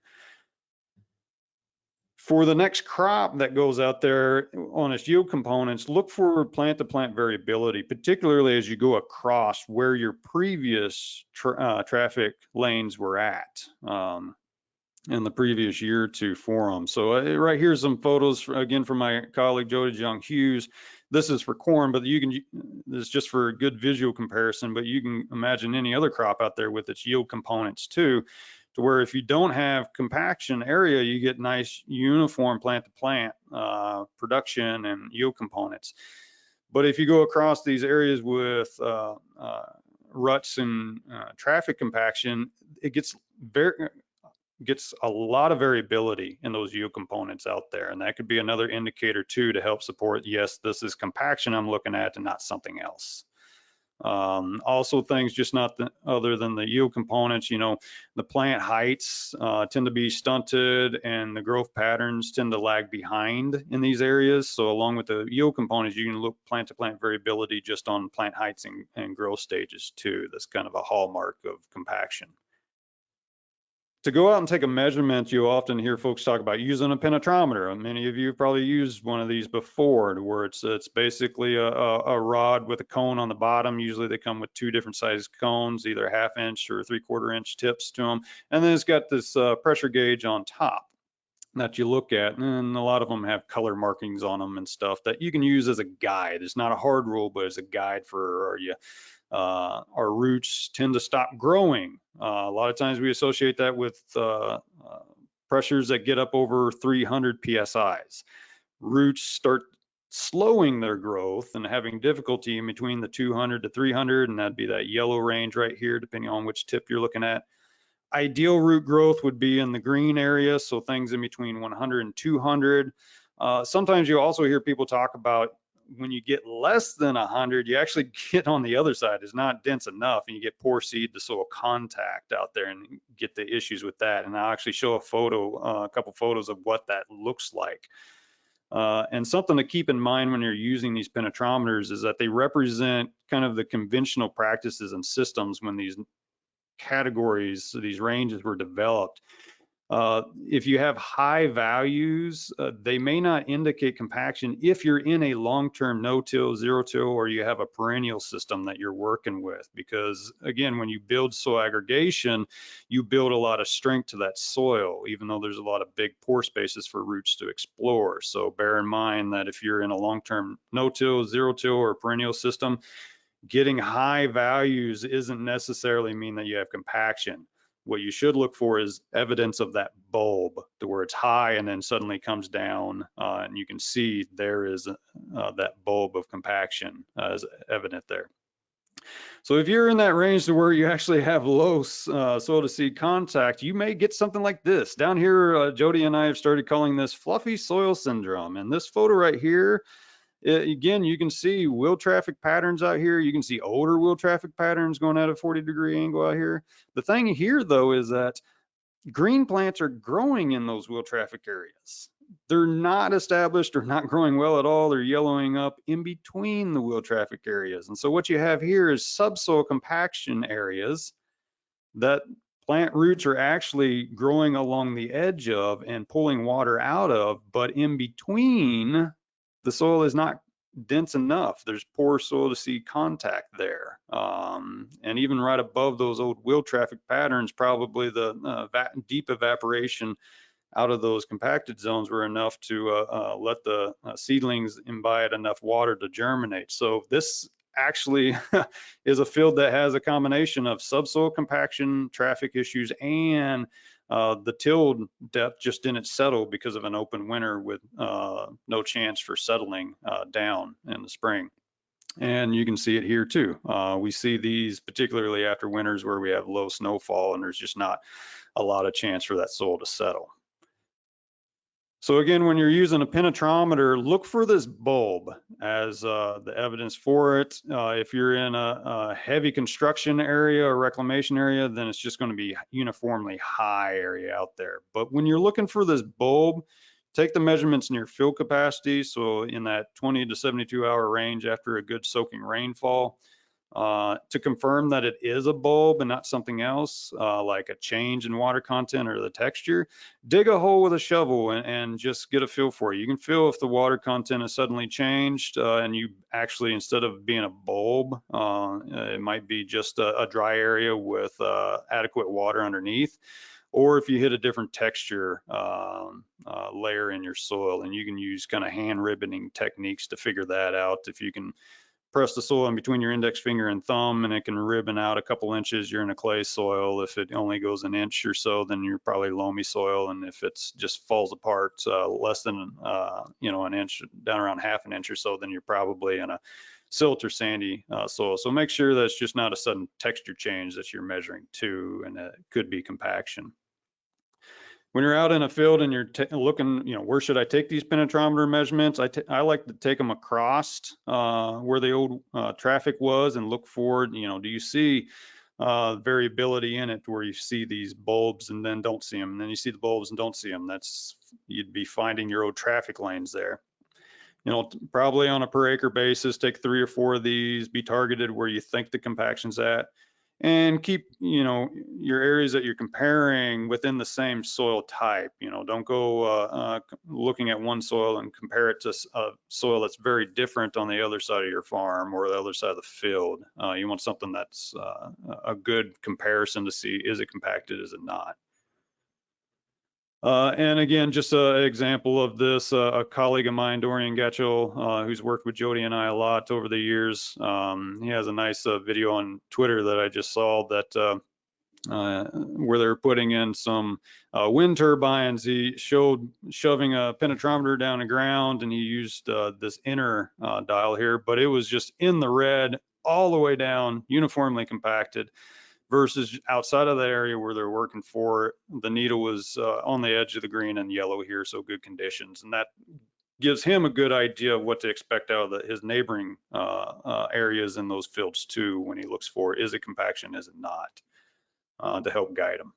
For the next crop that goes out there on its yield components, look for plant-to-plant variability, particularly as you go across where your previous traffic lanes were at. In the previous year or two for them. So right here's some photos again from my colleague Jody Jung Hughes. This is for corn, but you can, this is just for a good visual comparison, but you can imagine any other crop out there with its yield components too, to where if you don't have compaction area, you get nice uniform plant to plant production and yield components. But if you go across these areas with ruts and traffic compaction, it gets a lot of variability in those yield components out there. And that could be another indicator too, to help support, yes, this is compaction I'm looking at and not something else. Also things just not other than the yield components, you know, the plant heights tend to be stunted, and the growth patterns tend to lag behind in these areas. So along with the yield components, you can look plant to plant variability just on plant heights and growth stages too. That's kind of a hallmark of compaction. To go out and take a measurement, you often hear folks talk about using a penetrometer. And many of you have probably used one of these before, to where it's basically a rod with a cone on the bottom. Usually they come with two different size cones, either a 1/2 inch or 3/4 inch tips to them. And then it's got this pressure gauge on top that you look at, and a lot of them have color markings on them and stuff that you can use as a guide. It's not a hard rule, but as a guide for our roots tend to stop growing. A lot of times we associate that with pressures that get up over 300 psi's. Roots start slowing their growth and having difficulty in between the 200 to 300, and that'd be that yellow range right here, depending on which tip you're looking at. Ideal root growth would be in the green area, so things in between 100 and 200. Sometimes you also hear people talk about when you get less than 100, you actually get on the other side. It's not dense enough, and you get poor seed to soil contact out there and get the issues with that. And I'll actually show a couple photos of what that looks like. And something to keep in mind when you're using these penetrometers is that they represent kind of the conventional practices and systems when these categories, these ranges were developed. If you have high values, they may not indicate compaction if you're in a long-term no-till, zero-till, or you have a perennial system that you're working with. Because again, when you build soil aggregation, you build a lot of strength to that soil, even though there's a lot of big pore spaces for roots to explore. So bear in mind that if you're in a long-term no-till, zero-till, or perennial system, getting high values isn't necessarily mean that you have compaction. What you should look for is evidence of that bulb, to where it's high and then suddenly comes down, and you can see there is that bulb of compaction as evident there. So if you're in that range to where you actually have low soil to seed contact, you may get something like this. Down here, Jody and I have started calling this fluffy soil syndrome. And this photo right here, again, you can see wheel traffic patterns out here. You can see older wheel traffic patterns going at a 40-degree angle out here. The thing here, though, is that green plants are growing in those wheel traffic areas. They're not established or not growing well at all. They're yellowing up in between the wheel traffic areas. And so what you have here is subsoil compaction areas that plant roots are actually growing along the edge of and pulling water out of, but in between, the soil is not dense enough. There's poor soil to seed contact there. And even right above those old wheel traffic patterns, probably the deep evaporation out of those compacted zones were enough to let the seedlings imbibe enough water to germinate. So this actually is a field that has a combination of subsoil compaction, traffic issues, and the tilled depth just didn't settle because of an open winter with no chance for settling down in the spring. And you can see it here too. We see these particularly after winters where we have low snowfall and there's just not a lot of chance for that soil to settle. So again, when you're using a penetrometer, look for this bulb as the evidence for it. If you're in a heavy construction area or reclamation area, then it's just going to be uniformly high area out there. But when you're looking for this bulb, take the measurements in your field capacity. So in that 20 to 72 hour range after a good soaking rainfall, to confirm that it is a bulb and not something else, like a change in water content or the texture, dig a hole with a shovel and just get a feel for it. You can feel if the water content has suddenly changed and you actually, instead of being a bulb, it might be just a dry area with adequate water underneath, or if you hit a different texture layer in your soil, and you can use kind of hand ribboning techniques to figure that out. If you can press the soil in between your index finger and thumb and it can ribbon out a couple inches, you're in a clay soil. If it only goes an inch or so, then you're probably loamy soil. And if it's just falls apart less than an inch, down around half an inch or so, then you're probably in a silt or sandy soil. So make sure that it's just not a sudden texture change that you're measuring to, and it could be compaction. When you're out in a field and you're looking, where should I take these penetrometer measurements? I like to take them across where the old traffic was and look forward. Do you see variability in it where you see these bulbs and then don't see them, and then you see the bulbs and don't see them? You'd be finding your old traffic lanes there. Probably on a per acre basis, take 3 or 4 of these, be targeted where you think the compaction's at, and keep, your areas that you're comparing within the same soil type. Don't go looking at one soil and compare it to a soil that's very different on the other side of your farm or the other side of the field. You want something that's a good comparison to see, is it compacted, is it not? And again, just an example of this, a colleague of mine, Dorian Getchell, who's worked with Jody and I a lot over the years. He has a nice video on Twitter that I just saw that where they're putting in some wind turbines. He showed shoving a penetrometer down the ground, and he used this inner dial here, but it was just in the red all the way down, uniformly compacted, versus outside of the area where they're working for, the needle was on the edge of the green and yellow here, so good conditions. And that gives him a good idea of what to expect out of his neighboring areas in those fields too, when he looks for, is it compaction, is it not, to help guide him.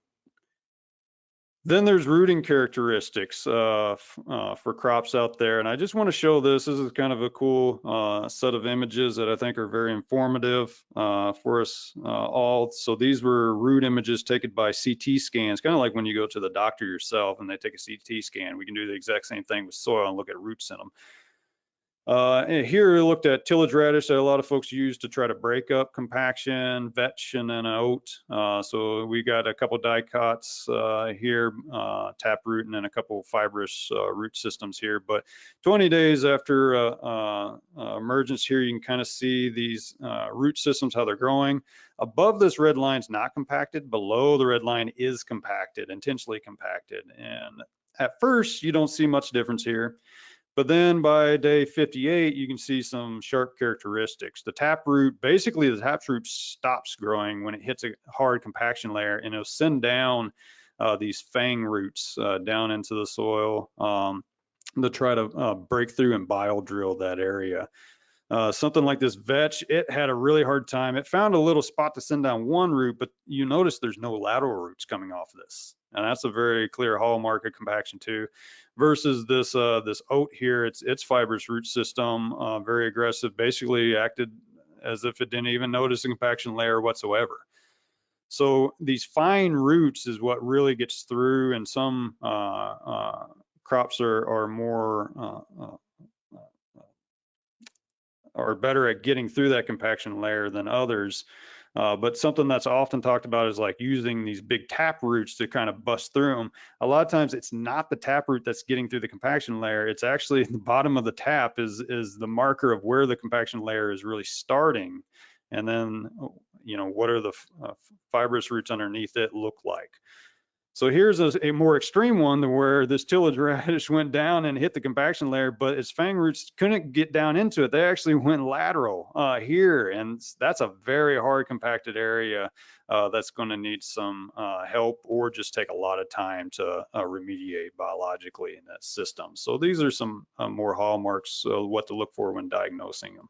Then there's rooting characteristics for crops out there. And I just want to show this. This is kind of a cool set of images that I think are very informative for us all. So these were root images taken by CT scans, kind of like when you go to the doctor yourself and they take a CT scan. We can do the exact same thing with soil and look at roots in them. And here we looked at tillage radish that a lot of folks use to try to break up compaction, vetch, and then oat. So we got a couple dicots here, taproot, and then a couple fibrous root systems here. But 20 days after emergence here, you can kind of see these root systems, how they're growing. Above this red line is not compacted. Below the red line is compacted, intentionally compacted. And at first, you don't see much difference here. But then by day 58, you can see some sharp characteristics. The taproot, basically the taproot stops growing when it hits a hard compaction layer, and it'll send down these fang roots down into the soil to try to break through and bile drill that area. Something like this vetch, it had a really hard time. It found a little spot to send down one root, but you notice there's no lateral roots coming off this. And that's a very clear hallmark of compaction too. Versus this this oat here, its fibrous root system, very aggressive, basically acted as if it didn't even notice the compaction layer whatsoever. So these fine roots is what really gets through, and some crops are more are better at getting through that compaction layer than others. But something that's often talked about is like using these big tap roots to kind of bust through them. A lot of times it's not the tap root that's getting through the compaction layer. It's actually the bottom of the tap is the marker of where the compaction layer is really starting. And then, you know, what are the fibrous roots underneath it look like? So here's a more extreme one where this tillage radish went down and hit the compaction layer, but its fang roots couldn't get down into it. They actually went lateral here, and that's a very hard compacted area that's going to need some help or just take a lot of time to remediate biologically in that system. So these are some more hallmarks of what to look for when diagnosing them.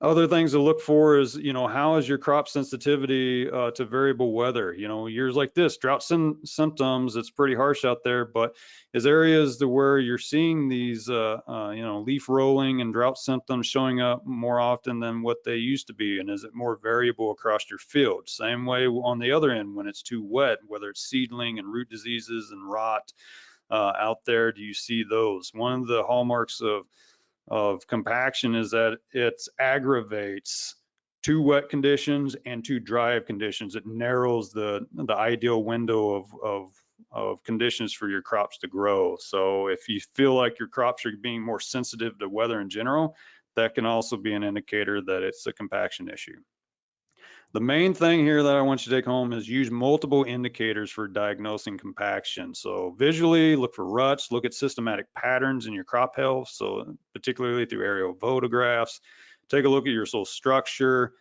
Other things to look for is, you know, how is your crop sensitivity to variable weather? You know, years like this, drought symptoms, it's pretty harsh out there, but is areas to where you're seeing these, you know, leaf rolling and drought symptoms showing up more often than what they used to be? And is it more variable across your field? Same way on the other end when it's too wet, whether it's seedling and root diseases and rot out there, do you see those? One of the hallmarks of compaction is that it aggravates too wet conditions and too dry conditions. It narrows the ideal window of conditions for your crops to grow. So if you feel like your crops are being more sensitive to weather in general, that can also be an indicator that it's a compaction issue. The main thing here that I want you to take home is use multiple indicators for diagnosing compaction. So visually, look for ruts, look at systematic patterns in your crop health, so particularly through aerial photographs. Take a look at your soil structure,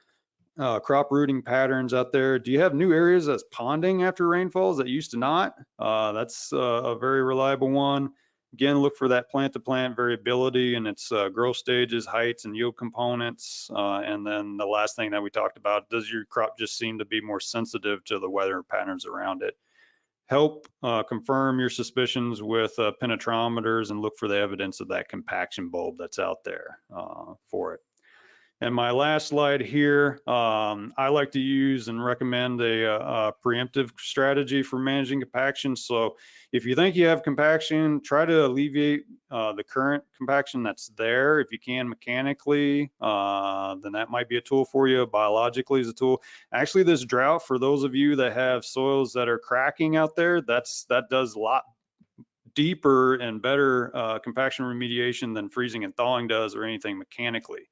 crop rooting patterns out there. Do you have new areas that's ponding after rainfalls that used to not? That's a very reliable one. Again, look for that plant-to-plant variability in its growth stages, heights, and yield components. And then the last thing that we talked about, does your crop just seem to be more sensitive to the weather patterns around it? Help confirm your suspicions with penetrometers and look for the evidence of that compaction bulb that's out there for it. And my last slide here, I like to use and recommend a preemptive strategy for managing compaction. So if you think you have compaction, try to alleviate the current compaction that's there. If you can mechanically, then that might be a tool for you. Biologically is a tool. Actually, this drought, for those of you that have soils that are cracking out there, that does a lot deeper and better compaction remediation than freezing and thawing does or anything mechanically.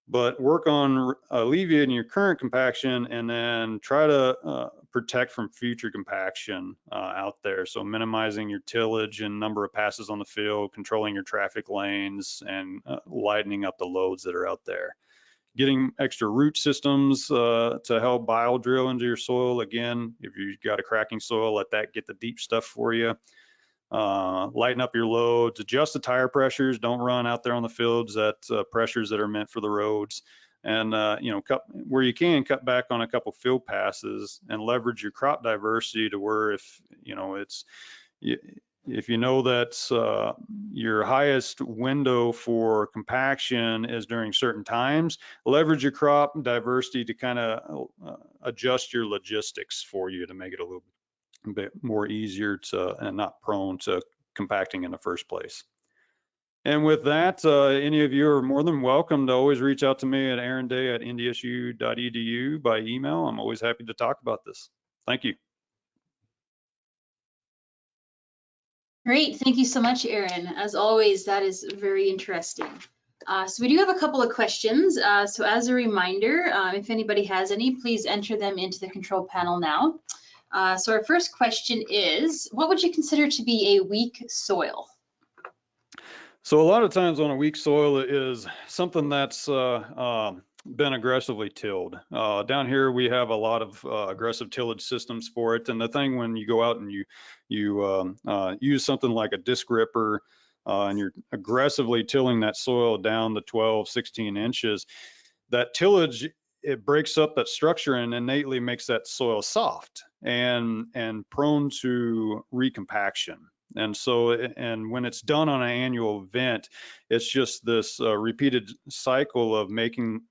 But work on alleviating your current compaction and then try to protect from future compaction out there. So minimizing your tillage and number of passes on the field, controlling your traffic lanes, and lightening up the loads that are out there. Getting extra root systems to help bile drill into your soil. Again, if you've got a cracking soil, let that get the deep stuff for you. Lighten up your loads, adjust the tire pressures, don't run out there on the fields at pressures that are meant for the roads, and you know, where you can, cut back on a couple field passes and leverage your crop diversity to where if you know if you know that your highest window for compaction is during certain times, leverage your crop diversity to kind of adjust your logistics for you to make it a little bit more easier to and not prone to compacting in the first place. And with that, any of you are more than welcome to always reach out to me at aaronday@ndsu.edu by email. I'm always happy to talk about this. Thank you. Great, thank you so much, Aaron. As always, that is very interesting. So we do have a couple of questions. So as a reminder, if anybody has any, please enter them into the control panel now. So our first question is, what would you consider to be a weak soil? So a lot of times on a weak soil is something that's been aggressively tilled. Down here we have a lot of aggressive tillage systems for it. And the thing when you go out and you use something like a disc ripper and you're aggressively tilling that soil down to 12, 16 inches, that tillage, it breaks up that structure and innately makes that soil soft and prone to recompaction. And so, and when it's done on an annual event, it's just this repeated cycle of making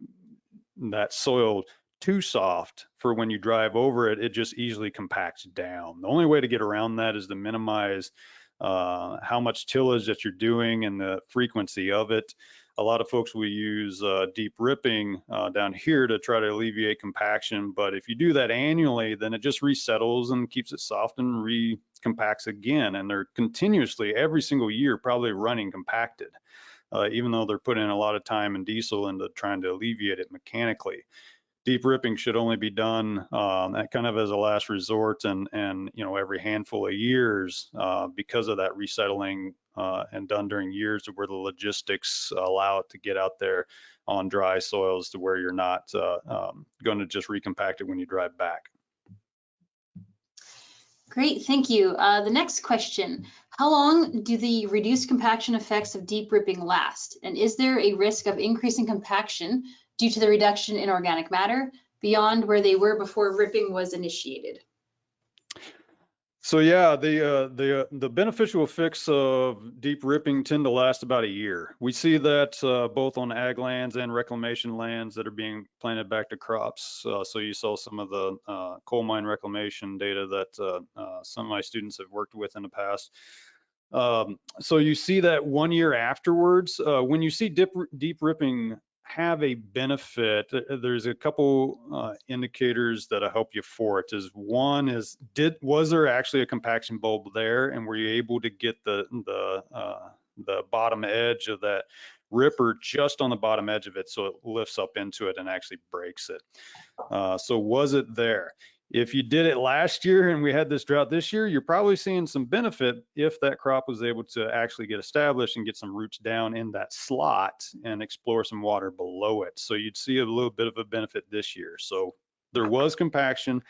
that soil too soft for when you drive over it, it just easily compacts down. The only way to get around that is to minimize how much tillage that you're doing and the frequency of it. a lot of folks will use deep ripping down here to try to alleviate compaction. But if you do that annually, then it just resettles and keeps it soft and recompacts again. And they're continuously every single year probably running compacted, even though they're putting a lot of time and diesel into trying to alleviate it mechanically. Deep ripping should only be done that kind of as a last resort and every handful of years because of that resettling and done during years where the logistics allow it to get out there on dry soils to where you're not going to just recompact it when you drive back. Great, thank you. The next question, how long do the reduced compaction effects of deep ripping last? And is there a risk of increasing compaction due to the reduction in organic matter beyond where they were before ripping was initiated? So yeah, the beneficial effects of deep ripping tend to last about a year. We see that both on ag lands and reclamation lands that are being planted back to crops. So you saw some of the coal mine reclamation data that some of my students have worked with in the past. So you see that 1 year afterwards, when you see deep ripping have a benefit, there's a couple indicators that'll help you for it. One is, was there actually a compaction bulb there, and were you able to get the bottom edge of that ripper just on the bottom edge of it so it lifts up into it and actually breaks it? So was it there? If you did it last year and we had this drought this year, you're probably seeing some benefit if that crop was able to actually get established and get some roots down in that slot and explore some water below it. So you'd see a little bit of a benefit this year. So there was compaction.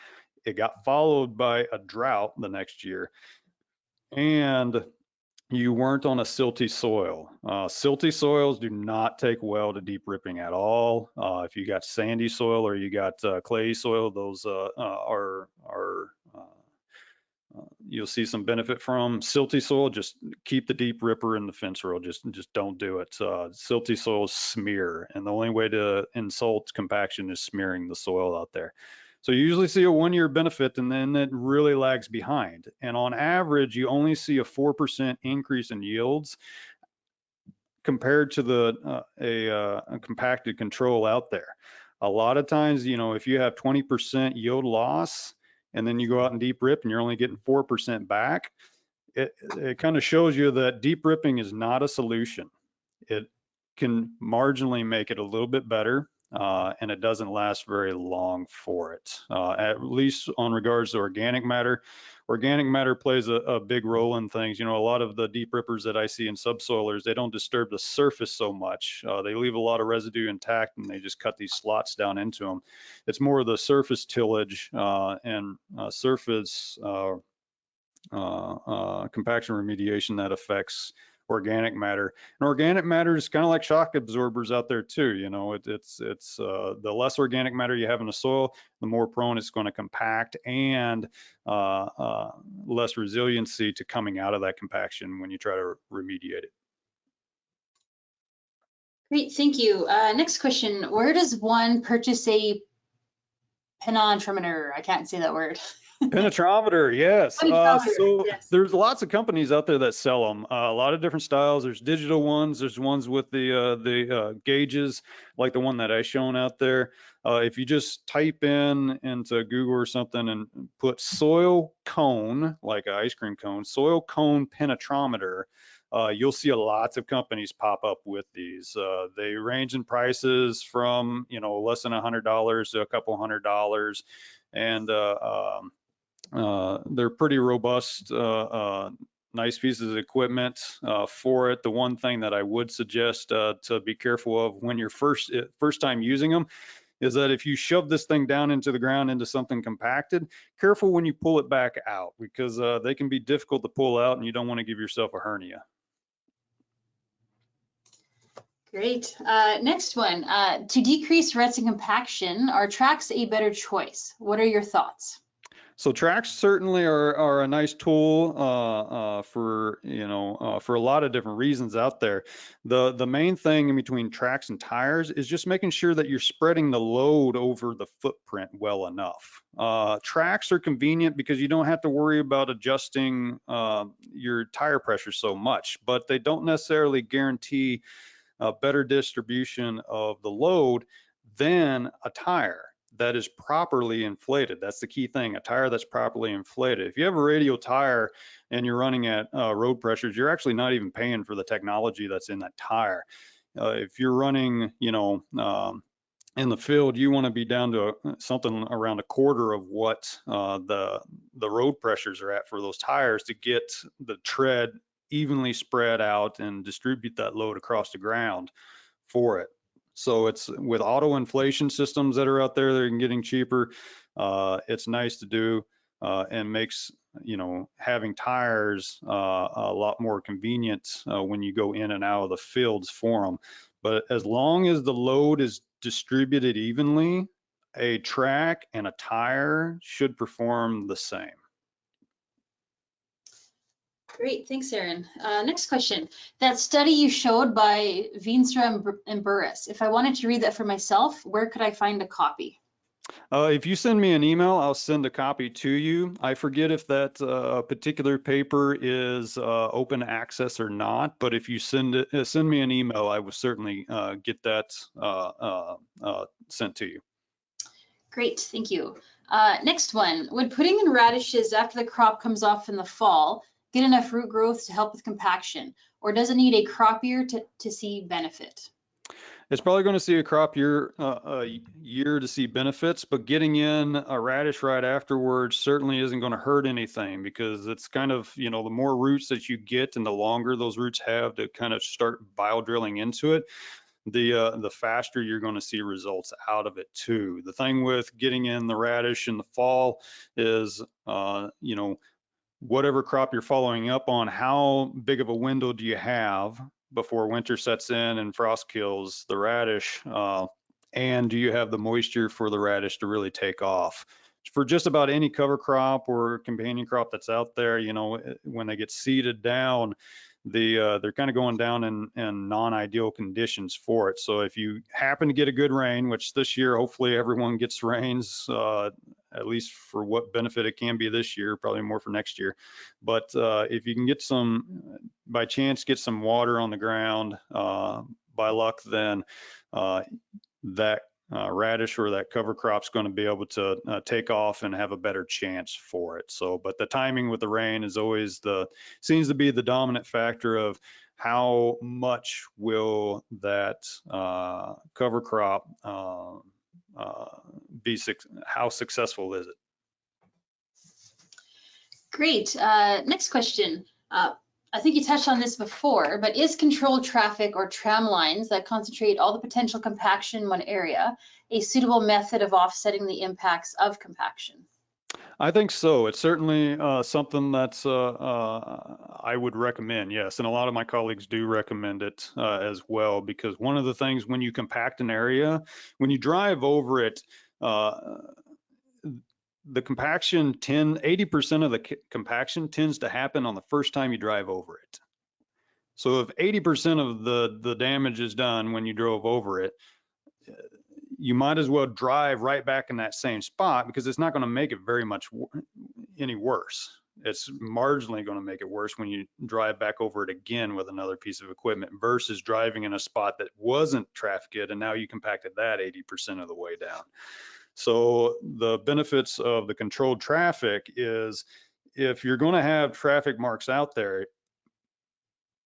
It got followed by a drought the next year. And you weren't on a silty soil. Silty soils do not take well to deep ripping at all. If you got sandy soil or you got clay soil, those you'll see some benefit from. Silty soil, just keep the deep ripper in the fence row. Just don't do it. Silty soils smear, and the only way to insult compaction is smearing the soil out there. So you usually see a 1 year benefit, and then it really lags behind. And on average, you only see a 4% increase in yields compared to a compacted control out there. A lot of times, if you have 20% yield loss, and then you go out and deep rip and you're only getting 4% back, it kind of shows you that deep ripping is not a solution. It can marginally make it a little bit better. And it doesn't last very long for it, at least on regards to organic matter. Organic matter plays a big role in things. A lot of the deep rippers that I see in subsoilers, they don't disturb the surface so much. They leave a lot of residue intact and they just cut these slots down into them. It's more of the surface tillage and surface compaction remediation that affects organic matter. And organic matter is kind of like shock absorbers out there too. It's the less organic matter you have in the soil, the more prone it's going to compact, and less resiliency to coming out of that compaction when you try to remediate it. Great, thank you. Next question, where does one purchase a penetrometer? I can't say that word. Penetrometer, yes. So yes. There's lots of companies out there that sell them. A lot of different styles. There's digital ones. There's ones with the gauges, like the one that I shown out there. If you just type into Google or something and put soil cone, like an ice cream cone, soil cone penetrometer, you'll see lots of companies pop up with these. They range in prices from less than $100 to a couple $100, and they're pretty robust, nice pieces of equipment for it. The one thing that I would suggest to be careful of when you're first time using them is that if you shove this thing down into the ground into something compacted, careful when you pull it back out, because they can be difficult to pull out and you don't want to give yourself a hernia. Great. Next one, to decrease ruts and compaction, are tracks a better choice? What are your thoughts? So tracks certainly are a nice tool for for a lot of different reasons out there. The main thing in between tracks and tires is just making sure that you're spreading the load over the footprint well enough. Tracks are convenient because you don't have to worry about adjusting your tire pressure so much, but they don't necessarily guarantee a better distribution of the load than a tire that is properly inflated. That's the key thing, a tire that's properly inflated. If you have a radial tire and you're running at road pressures, you're actually not even paying for the technology that's in that tire. If you're running, in the field, you want to be down to something around a quarter of what the road pressures are at for those tires to get the tread evenly spread out and distribute that load across the ground for it. So it's with auto inflation systems that are out there that are getting cheaper. It's nice to do and makes having tires a lot more convenient when you go in and out of the fields for them. But as long as the load is distributed evenly, a track and a tire should perform the same. Great, thanks, Aaron. Next question. That study you showed by Veenstra and Burris, if I wanted to read that for myself, where could I find a copy? If you send me an email, I'll send a copy to you. I forget if that particular paper is open access or not, but if you send me an email, I will certainly get that sent to you. Great, thank you. Next one. Would putting in radishes after the crop comes off in the fall get enough root growth to help with compaction, or does it need a crop year to see benefit? It's probably going to see a crop year to see benefits, but getting in a radish right afterwards certainly isn't going to hurt anything, because it's kind of, the more roots that you get and the longer those roots have to kind of start biodrilling into it, the faster you're going to see results out of it too. The thing with getting in the radish in the fall is, whatever crop you're following up on, how big of a window do you have before winter sets in and frost kills the radish, and do you have the moisture for the radish to really take off? For just about any cover crop or companion crop that's out there, when they get seeded down, they're kind of going down in non-ideal conditions for it. So if you happen to get a good rain, which this year hopefully everyone gets rains, at least for what benefit it can be this year, probably more for next year. But if you can get by chance, get some water on the ground by luck, then that radish or that cover crop's going to be able to take off and have a better chance for it. So, but the timing with the rain is always seems to be the dominant factor of how much will that cover crop how successful is it? Great. Next question. I think you touched on this before, but is controlled traffic or tram lines that concentrate all the potential compaction in one area a suitable method of offsetting the impacts of compaction? I think so. It's certainly something that's I would recommend, yes. And a lot of my colleagues do recommend it as well, because one of the things when you compact an area, when you drive over it, the compaction 80% of the compaction tends to happen on the first time you drive over it. So if 80% of the damage is done when you drove over it, you might as well drive right back in that same spot, because it's not going to make it very much any worse. It's marginally going to make it worse when you drive back over it again with another piece of equipment versus driving in a spot that wasn't trafficked and now you compacted that 80% of the way down. So the benefits of the controlled traffic is, if you're going to have traffic marks out there,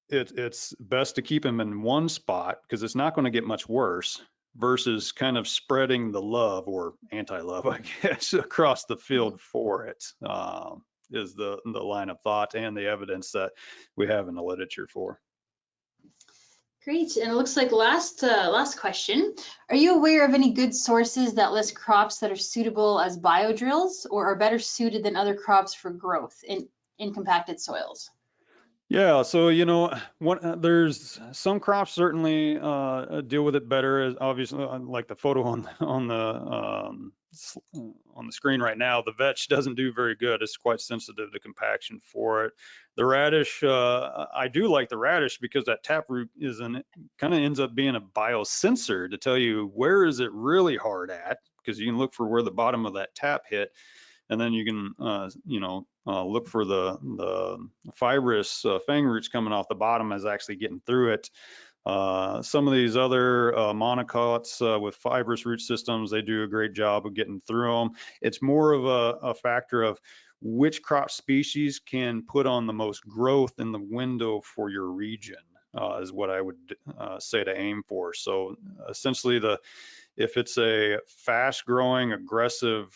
it's best to keep them in one spot, because it's not going to get much worse, versus kind of spreading the love or anti-love, I guess, across the field for it, is the line of thought and the evidence that we have in the literature for. Great, and it looks like last question. Are you aware of any good sources that list crops that are suitable as biodrills or are better suited than other crops for growth in compacted soils? Yeah, so there's some crops certainly deal with it better. Obviously, like the photo on the screen right now, the vetch doesn't do very good. It's quite sensitive to compaction for it. The radish, I do like the radish, because that taproot kind of ends up being a biosensor to tell you where is it really hard at, because you can look for where the bottom of that tap hit, and then you can look for the fibrous fang roots coming off the bottom as actually getting through it. Some of these other monocots with fibrous root systems, they do a great job of getting through them. It's more of a factor of which crop species can put on the most growth in the window for your region, is what I would say to aim for. So essentially, if it's a fast growing, aggressive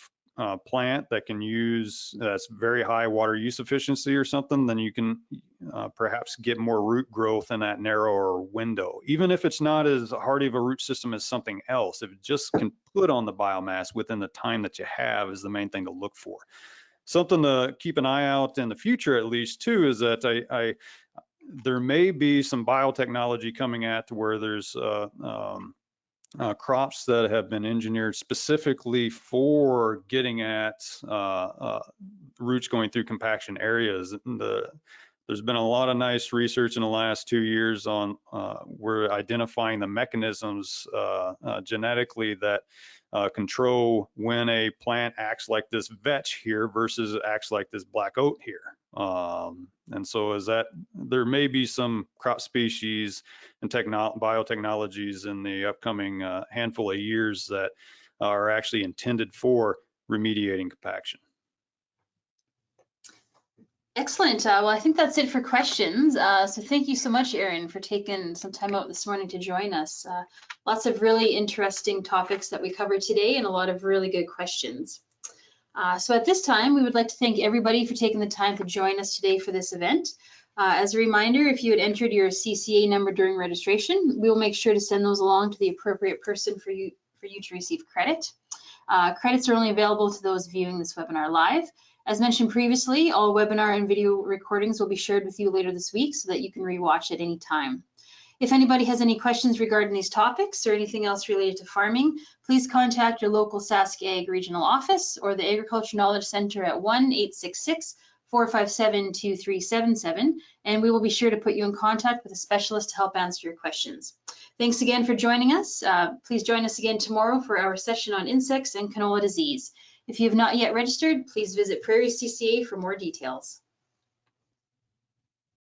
plant that can use, that's very high water use efficiency or something, then you can perhaps get more root growth in that narrower window. Even if it's not as hardy of a root system as something else, if it just can put on the biomass within the time that you have is the main thing to look for. Something to keep an eye out in the future, at least too, is that there may be some biotechnology coming at where there's crops that have been engineered specifically for getting at roots going through compaction areas. There's been a lot of nice research in the last 2 years on we're identifying the mechanisms genetically that control when a plant acts like this vetch here versus acts like this black oat here. And so there may be some crop species and biotechnologies in the upcoming handful of years that are actually intended for remediating compaction. Excellent. Well, I think that's it for questions. So thank you so much, Aaron, for taking some time out this morning to join us. Lots of really interesting topics that we covered today and a lot of really good questions. So at this time, we would like to thank everybody for taking the time to join us today for this event. As a reminder, if you had entered your CCA number during registration, we will make sure to send those along to the appropriate person for you to receive credit. Credits are only available to those viewing this webinar live. As mentioned previously, all webinar and video recordings will be shared with you later this week so that you can rewatch at any time. If anybody has any questions regarding these topics or anything else related to farming, please contact your local Sask Ag Regional Office or the Agriculture Knowledge Center at 1-866-457-2377, and we will be sure to put you in contact with a specialist to help answer your questions. Thanks again for joining us. Please join us again tomorrow for our session on insects and canola disease. If you have not yet registered, please visit Prairie CCA for more details.